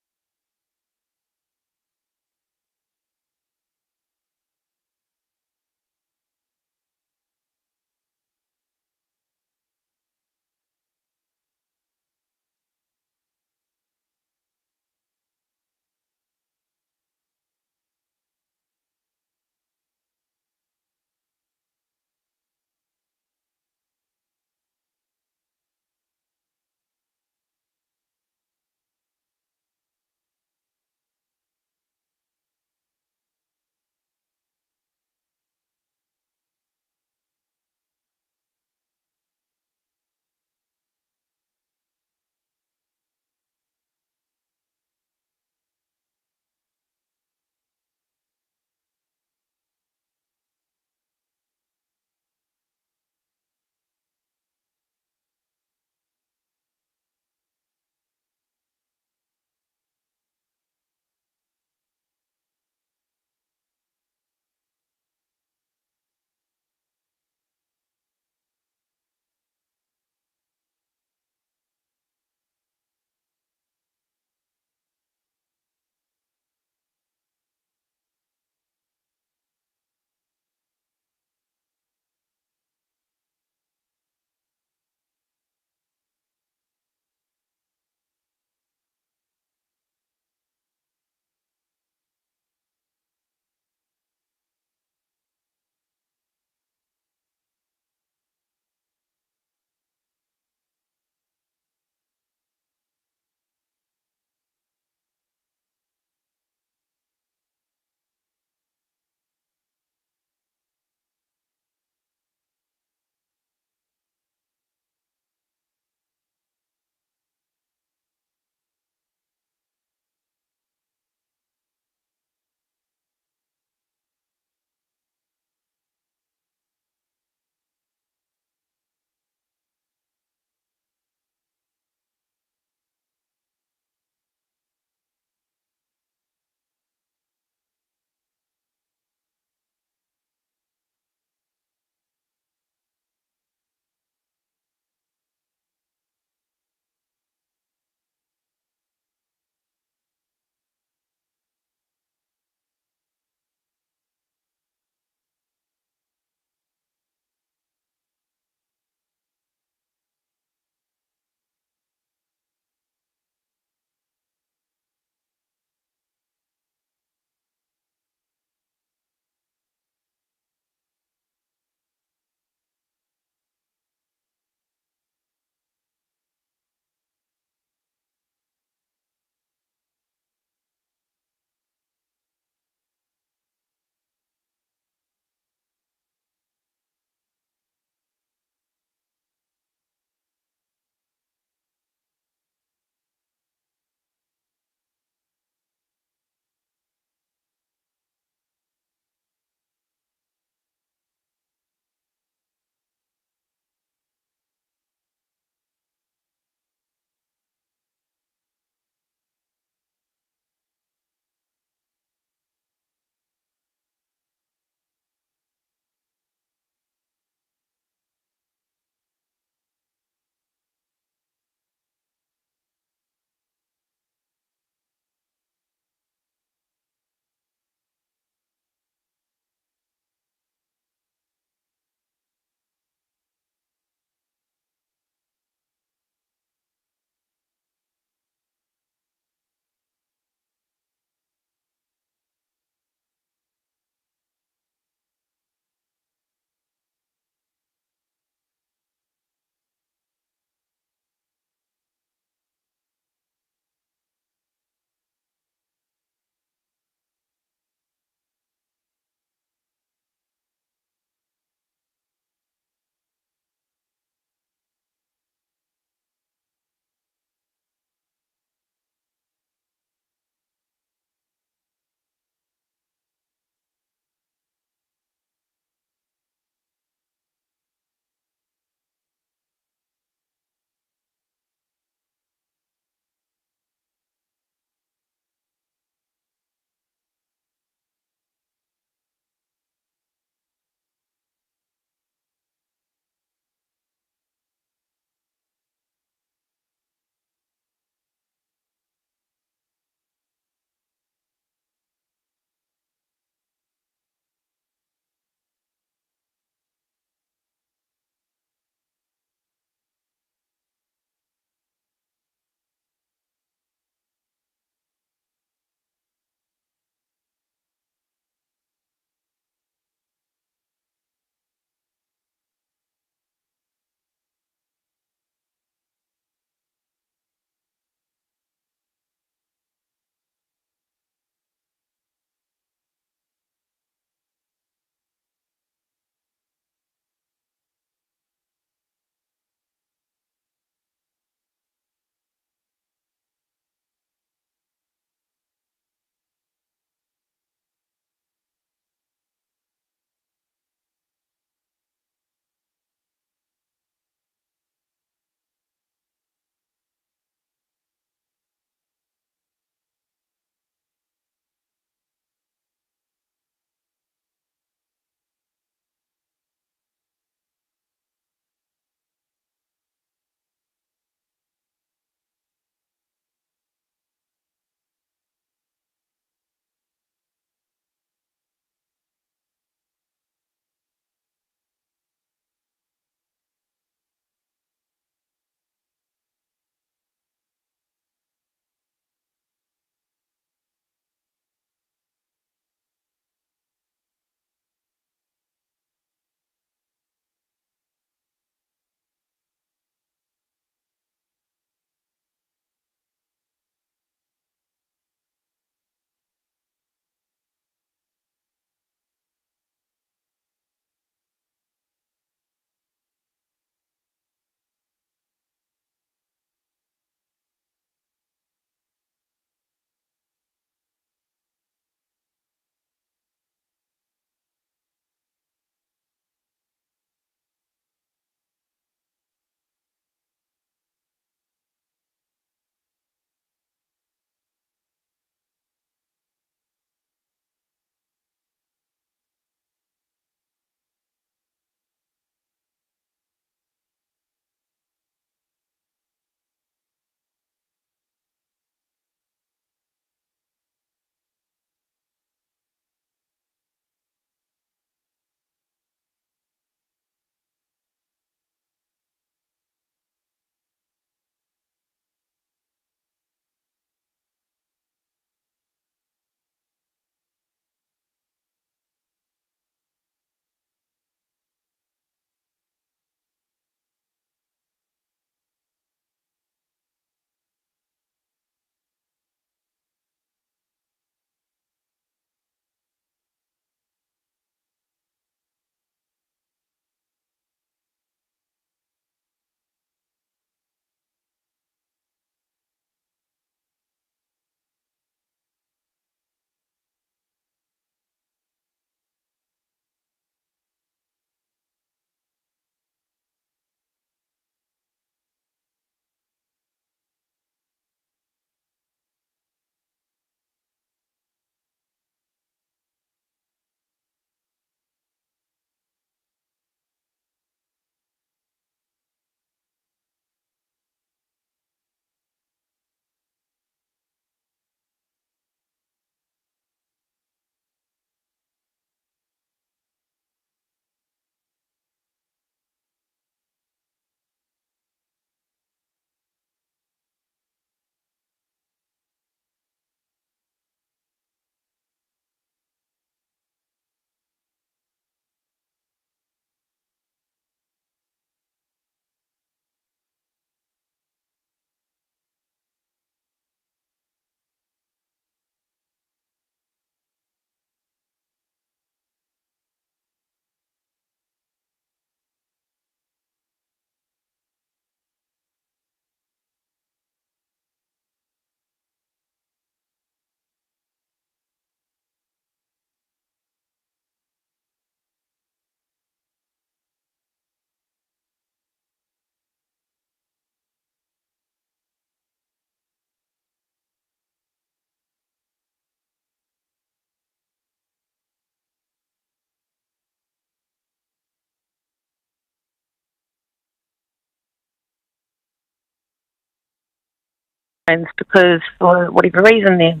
because for whatever reason they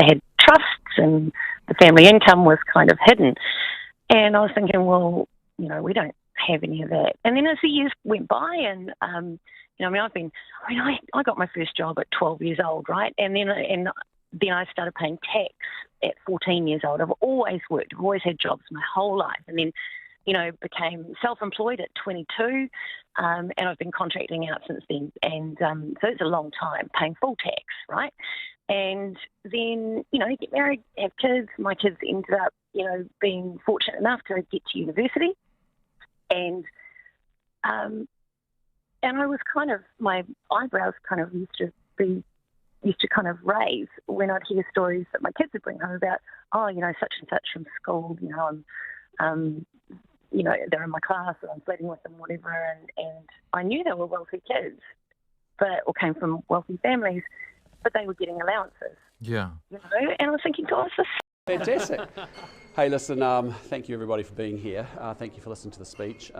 had trusts and the family income was kind of hidden. And I was thinking, well, we don't have any of that. And then as the years went by, and I got my first job at 12 years old, right? And then I started paying tax at 14 years old. I've always worked. I've always had jobs my whole life. And then, became self-employed at 22, and I've been contracting out since then. And so it's a long time paying full tax, right? And then, get married, have kids. My kids ended up, being fortunate enough to get to university. And I was my eyebrows used to kind of raise when I'd hear stories that my kids would bring home about, such and such from school, they're in my class and I'm flirting with them, whatever. And I knew they were wealthy kids, or came from wealthy families, but they were getting allowances. Yeah. And I was thinking, gosh, this Fantastic. Hey, listen, thank you everybody for being here. Thank you for listening to the speech.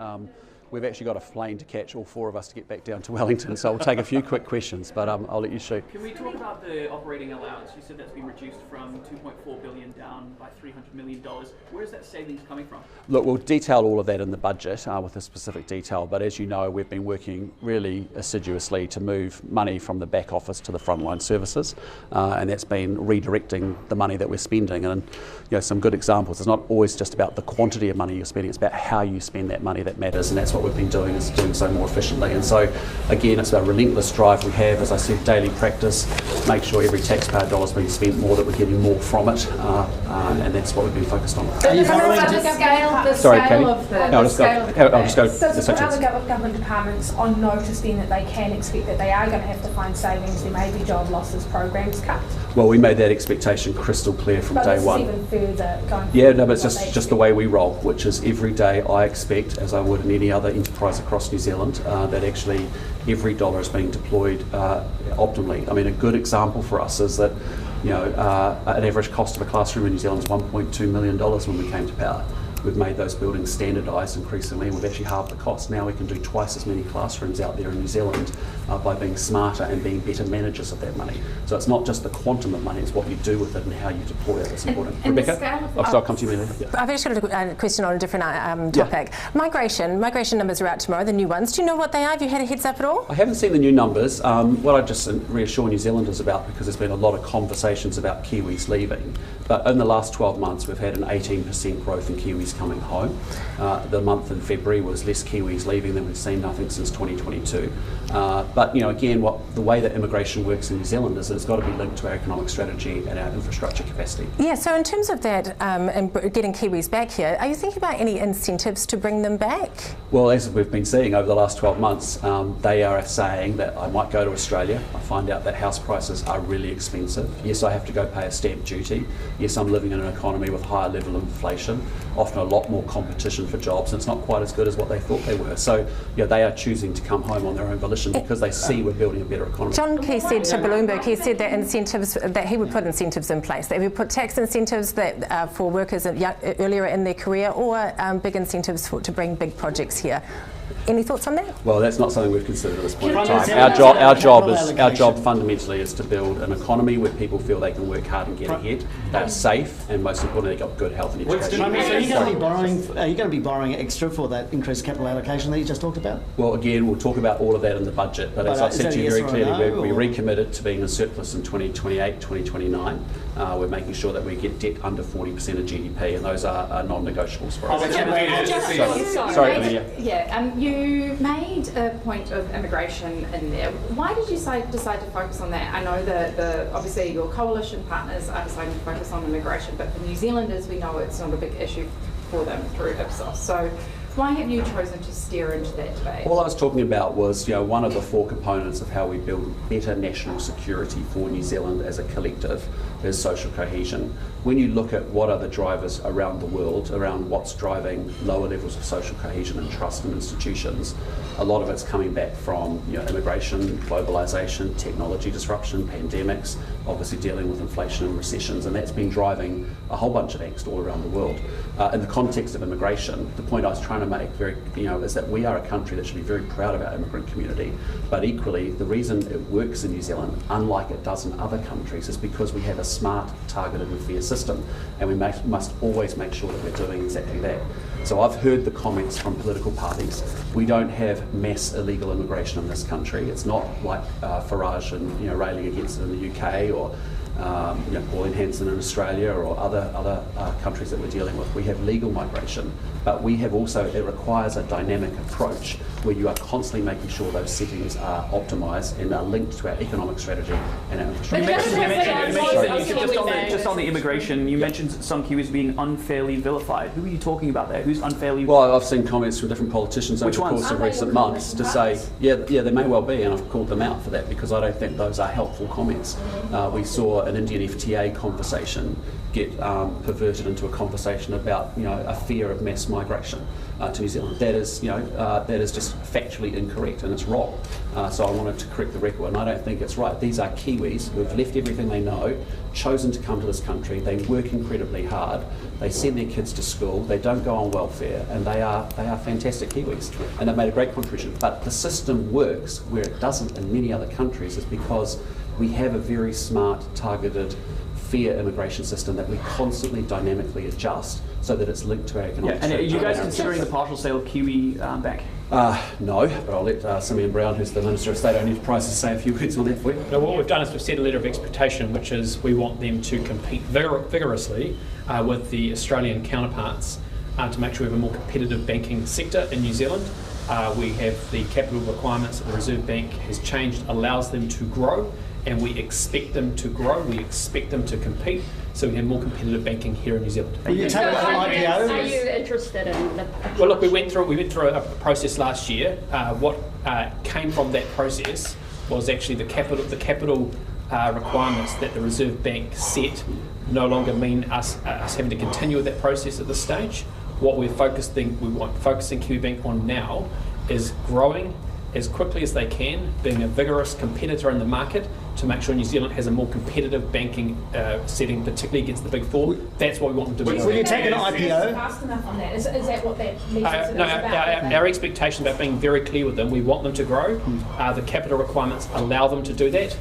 We've actually got a plane to catch, all four of us, to get back down to Wellington, so we'll take a few quick questions, but I'll let you shoot. Can we talk about the operating allowance? You said that's been reduced from $2.4 billion down by $300 million. Where is that savings coming from? Look, we'll detail all of that in the budget with a specific detail, but as you know, we've been working really assiduously to move money from the back office to the frontline services, and that's been redirecting the money that we're spending. And some good examples. It's not always just about the quantity of money you're spending, it's about how you spend that money that matters, and that's what we've been doing, is doing so more efficiently. And so again, it's a relentless drive we have, as I said, daily practice, make sure every taxpayer dollar's being spent more, that we're getting more from it, and that's what we've been focused on. Are you following the scale of the I'll just go. So to put other government departments on notice then that they can expect that they are going to have to find savings, there may be job losses, programs cut? Well, we made that expectation crystal clear from day one. Even further going but it's just the way we roll, which is every day I expect, as I would in any other enterprise across New Zealand, that actually every dollar is being deployed optimally. I mean, a good example for us is that an average cost of a classroom in New Zealand is $1.2 million when we came to power. We've made those buildings standardised increasingly, and we've actually halved the cost. Now we can do twice as many classrooms out there in New Zealand by being smarter and being better managers of that money. So it's not just the quantum of money, it's what you do with it and how you deploy it that's important. And Rebecca? I'll come to you later. Yeah. I've actually got a question on a different topic. Yeah. Migration numbers are out tomorrow, the new ones. Do you know what they are? Have you had a heads up at all? I haven't seen the new numbers. What I just reassure New Zealanders about, because there's been a lot of conversations about Kiwis leaving, but in the last 12 months we've had an 18% growth in Kiwis coming home. The month in February was less Kiwis leaving than we've seen, nothing since 2022. But again, the way that immigration works in New Zealand is it's got to be linked to our economic strategy and our infrastructure capacity. Yeah, so in terms of that and getting Kiwis back here, are you thinking about any incentives to bring them back? Well, as we've been seeing over the last 12 months, they are saying that I might go to Australia, I find out that house prices are really expensive. Yes, I have to go pay a stamp duty. Yes, I'm living in an economy with higher level of inflation, often a lot more competition for jobs, and it's not quite as good as what they thought they were. So they are choosing to come home on their own volition because they see we're building a better economy. John Key said to Bloomberg, he said that he would put incentives in place, that he would put tax incentives that for workers earlier in their career, or big incentives to bring big projects here. Any thoughts on that? Well, that's not something we've considered at this point in time. Our job fundamentally is to build an economy where people feel they can work hard and get ahead. They're safe, and most importantly, they've got good health and education. So are you going to be borrowing extra for that increased capital allocation that you just talked about? Well, again, we'll talk about all of that in the budget. But as I said to you very clearly, we're recommitted to being in surplus in 2028, 2029. We're making sure that we get debt under 40% of GDP, and those are non-negotiables for us. Sorry, Amelia. You made a point of immigration in there. Why did you decide to focus on that? I know that obviously your coalition partners are deciding to focus on immigration, but for New Zealanders, we know it's not a big issue for them through Ipsos. So why have you chosen to steer into that debate? All I was talking about was, one of the four components of how we build better national security for New Zealand as a collective is social cohesion. When you look at what are the drivers around the world, around what's driving lower levels of social cohesion and trust in institutions, a lot of it's coming back from immigration, globalisation, technology disruption, pandemics, obviously dealing with inflation and recessions, and that's been driving a whole bunch of angst all around the world. In the context of immigration, the point I was trying to make is that we are a country that should be very proud of our immigrant community, but equally the reason it works in New Zealand, unlike it does in other countries, is because we have a smart, targeted and fair system, and we must always make sure that we're doing exactly that. So I've heard the comments from political parties. We don't have mass illegal immigration in this country. It's not like Farage and railing against it in the UK, or Pauline Hanson in Australia, or other countries that we're dealing with. We have legal migration, but we have also, it requires a dynamic approach where you are constantly making sure those settings are optimised and are linked to our economic strategy and our infrastructure. Just on the immigration, you mentioned some Kiwis being unfairly vilified. Who are you talking about there? Who's unfairly? Well, I've seen comments from different politicians over the course of recent months to say, yeah, they may well be, and I've called them out for that because I don't think those are helpful comments. We saw an Indian FTA conversation get perverted into a conversation about a fear of mass migration to New Zealand. That is just factually incorrect, and it's wrong. So I wanted to correct the record, and I don't think it's right. These are Kiwis who have left everything they know, chosen to come to this country. They work incredibly hard. They send their kids to school. They don't go on welfare, and they are fantastic Kiwis, and they've made a great contribution. But the system works where it doesn't in many other countries is because we have a very smart, targeted, fair immigration system that we constantly dynamically adjust so that it's linked to our economic strategy. And are you guys considering the partial sale of Kiwi Bank? No, but I'll let Simeon Brown, who's the Minister of State-Owned Enterprises, say a few words on that for you. No, what we've done is we've set a letter of expectation, which is we want them to compete vigorously with the Australian counterparts to make sure we have a more competitive banking sector in New Zealand. We have the capital requirements that the Reserve Bank has changed, allows them to grow, and we expect them to grow, we expect them to compete, so we have more competitive banking here in New Zealand. Will you take an IPO? Are you interested in the... Well, look, we went through a process last year. What came from that process was actually the capital requirements that the Reserve Bank set no longer mean us having to continue with that process at this stage. What we're focusing Kiwi Bank on now is growing as quickly as they can, being a vigorous competitor in the market to make sure New Zealand has a more competitive banking setting, particularly against the Big Four. That's what we want them to do. Will you take an IPO? Fast enough on that. Is that what that message is about? Our expectation about being very clear with them, we want them to grow. The capital requirements allow them to do that.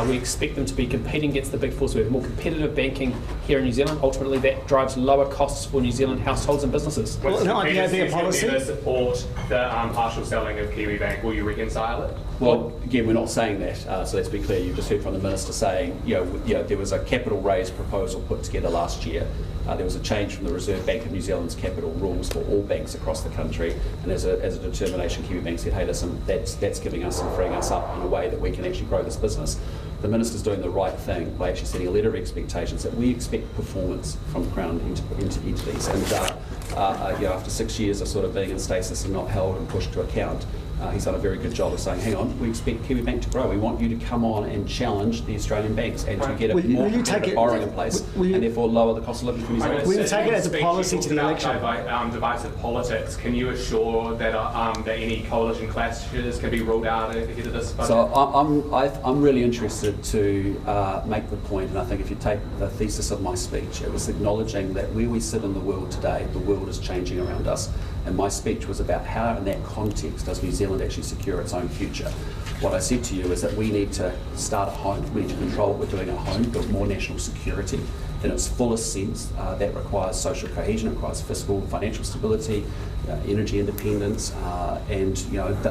We expect them to be competing against the Big Four, so we have more competitive banking here in New Zealand. Ultimately, that drives lower costs for New Zealand households and businesses. Will an IPO be a policy? Support the partial selling of Kiwi Bank. Will you reconcile it? Well, again, we're not saying that, so let's be clear. You've just heard from the Minister saying, there was a capital raise proposal put together last year. There was a change from the Reserve Bank of New Zealand's capital rules for all banks across the country, and as a determination, Kiwi Bank said, hey, listen, that's giving us and freeing us up in a way that we can actually grow this business. The Minister's doing the right thing by actually setting a letter of expectations that we expect performance from Crown entities. And after 6 years of sort of being in stasis and not held and pushed to account, he's done a very good job of saying, hang on, we expect Kiwi Bank to grow. We want you to come on and challenge the Australian banks and to get a more competitive borrowing in place and therefore lower the cost of living for New Zealand. Will you take it as a policy to the election? Divisive politics, can you assure that that any coalition clashes can be ruled out ahead of this budget? So I'm really interested to make the point, and I think if you take the thesis of my speech, it was acknowledging that where we sit in the world today, the world is changing around us. And my speech was about how, in that context, does New Zealand actually secure its own future. What I said to you is that we need to start at home. We need to control what we're doing at home, build more national security in its fullest sense. That requires social cohesion, it requires fiscal and financial stability, energy independence, and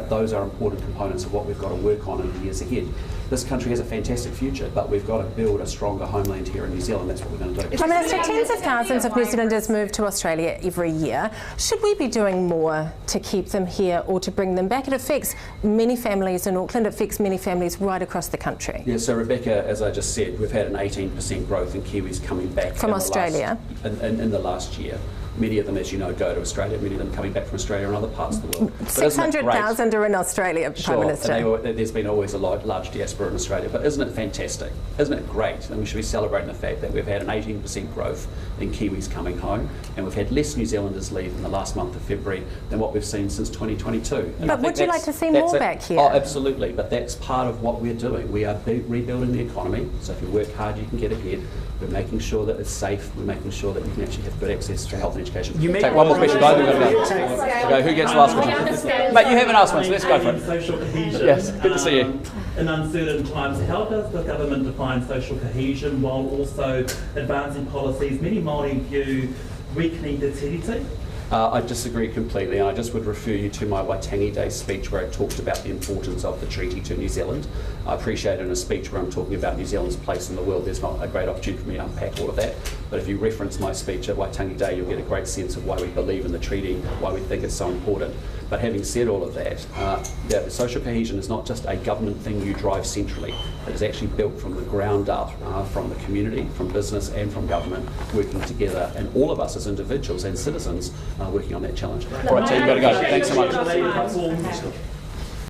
those are important components of what we've got to work on in the years ahead. This country has a fantastic future, but we've got to build a stronger homeland here in New Zealand. That's what we're going to do. Prime Minister, tens of thousands of New Zealanders move to Australia every year. Should we be doing more to keep them here or to bring them back? It affects many families in Auckland. It affects many families right across the country. Yeah, so Rebecca, as I just said, we've had an 18% growth in Kiwis coming back from Australia in the last year. Many of them, as you know, go to Australia, many of them coming back from Australia and other parts of the world. 600,000 are in Australia, Prime Minister. And there's been always a large diaspora in Australia, but isn't it fantastic? Isn't it great? And we should be celebrating the fact that we've had an 18% growth in Kiwis coming home, and we've had less New Zealanders leave in the last month of February than what we've seen since 2022. And but would you like to see more back here? Oh, absolutely, but that's part of what we're doing. We are rebuilding the economy, so if you work hard, you can get ahead. We're making sure that it's safe. We're making sure that you can actually have good access to health and education. Take one more question, guys. We've got to go. Who gets the last question? Mate, you haven't asked one, so let's go for it. Social cohesion. Yes, good to see you. In uncertain times, how does the government define social cohesion while also advancing policies many Māori view weakening the tiriti? I disagree completely, and I just would refer you to my Waitangi Day speech where I talked about the importance of the treaty to New Zealand. I appreciate in a speech where I'm talking about New Zealand's place in the world, there's not a great opportunity for me to unpack all of that. But if you reference my speech at Waitangi Day, you'll get a great sense of why we believe in the treaty, why we think it's so important. But having said all of that, social cohesion is not just a government thing you drive centrally. It is actually built from the ground up, from the community, from business and from government, working together, and all of us as individuals and citizens working on that challenge. All right, team, you've got to go. Thanks so much.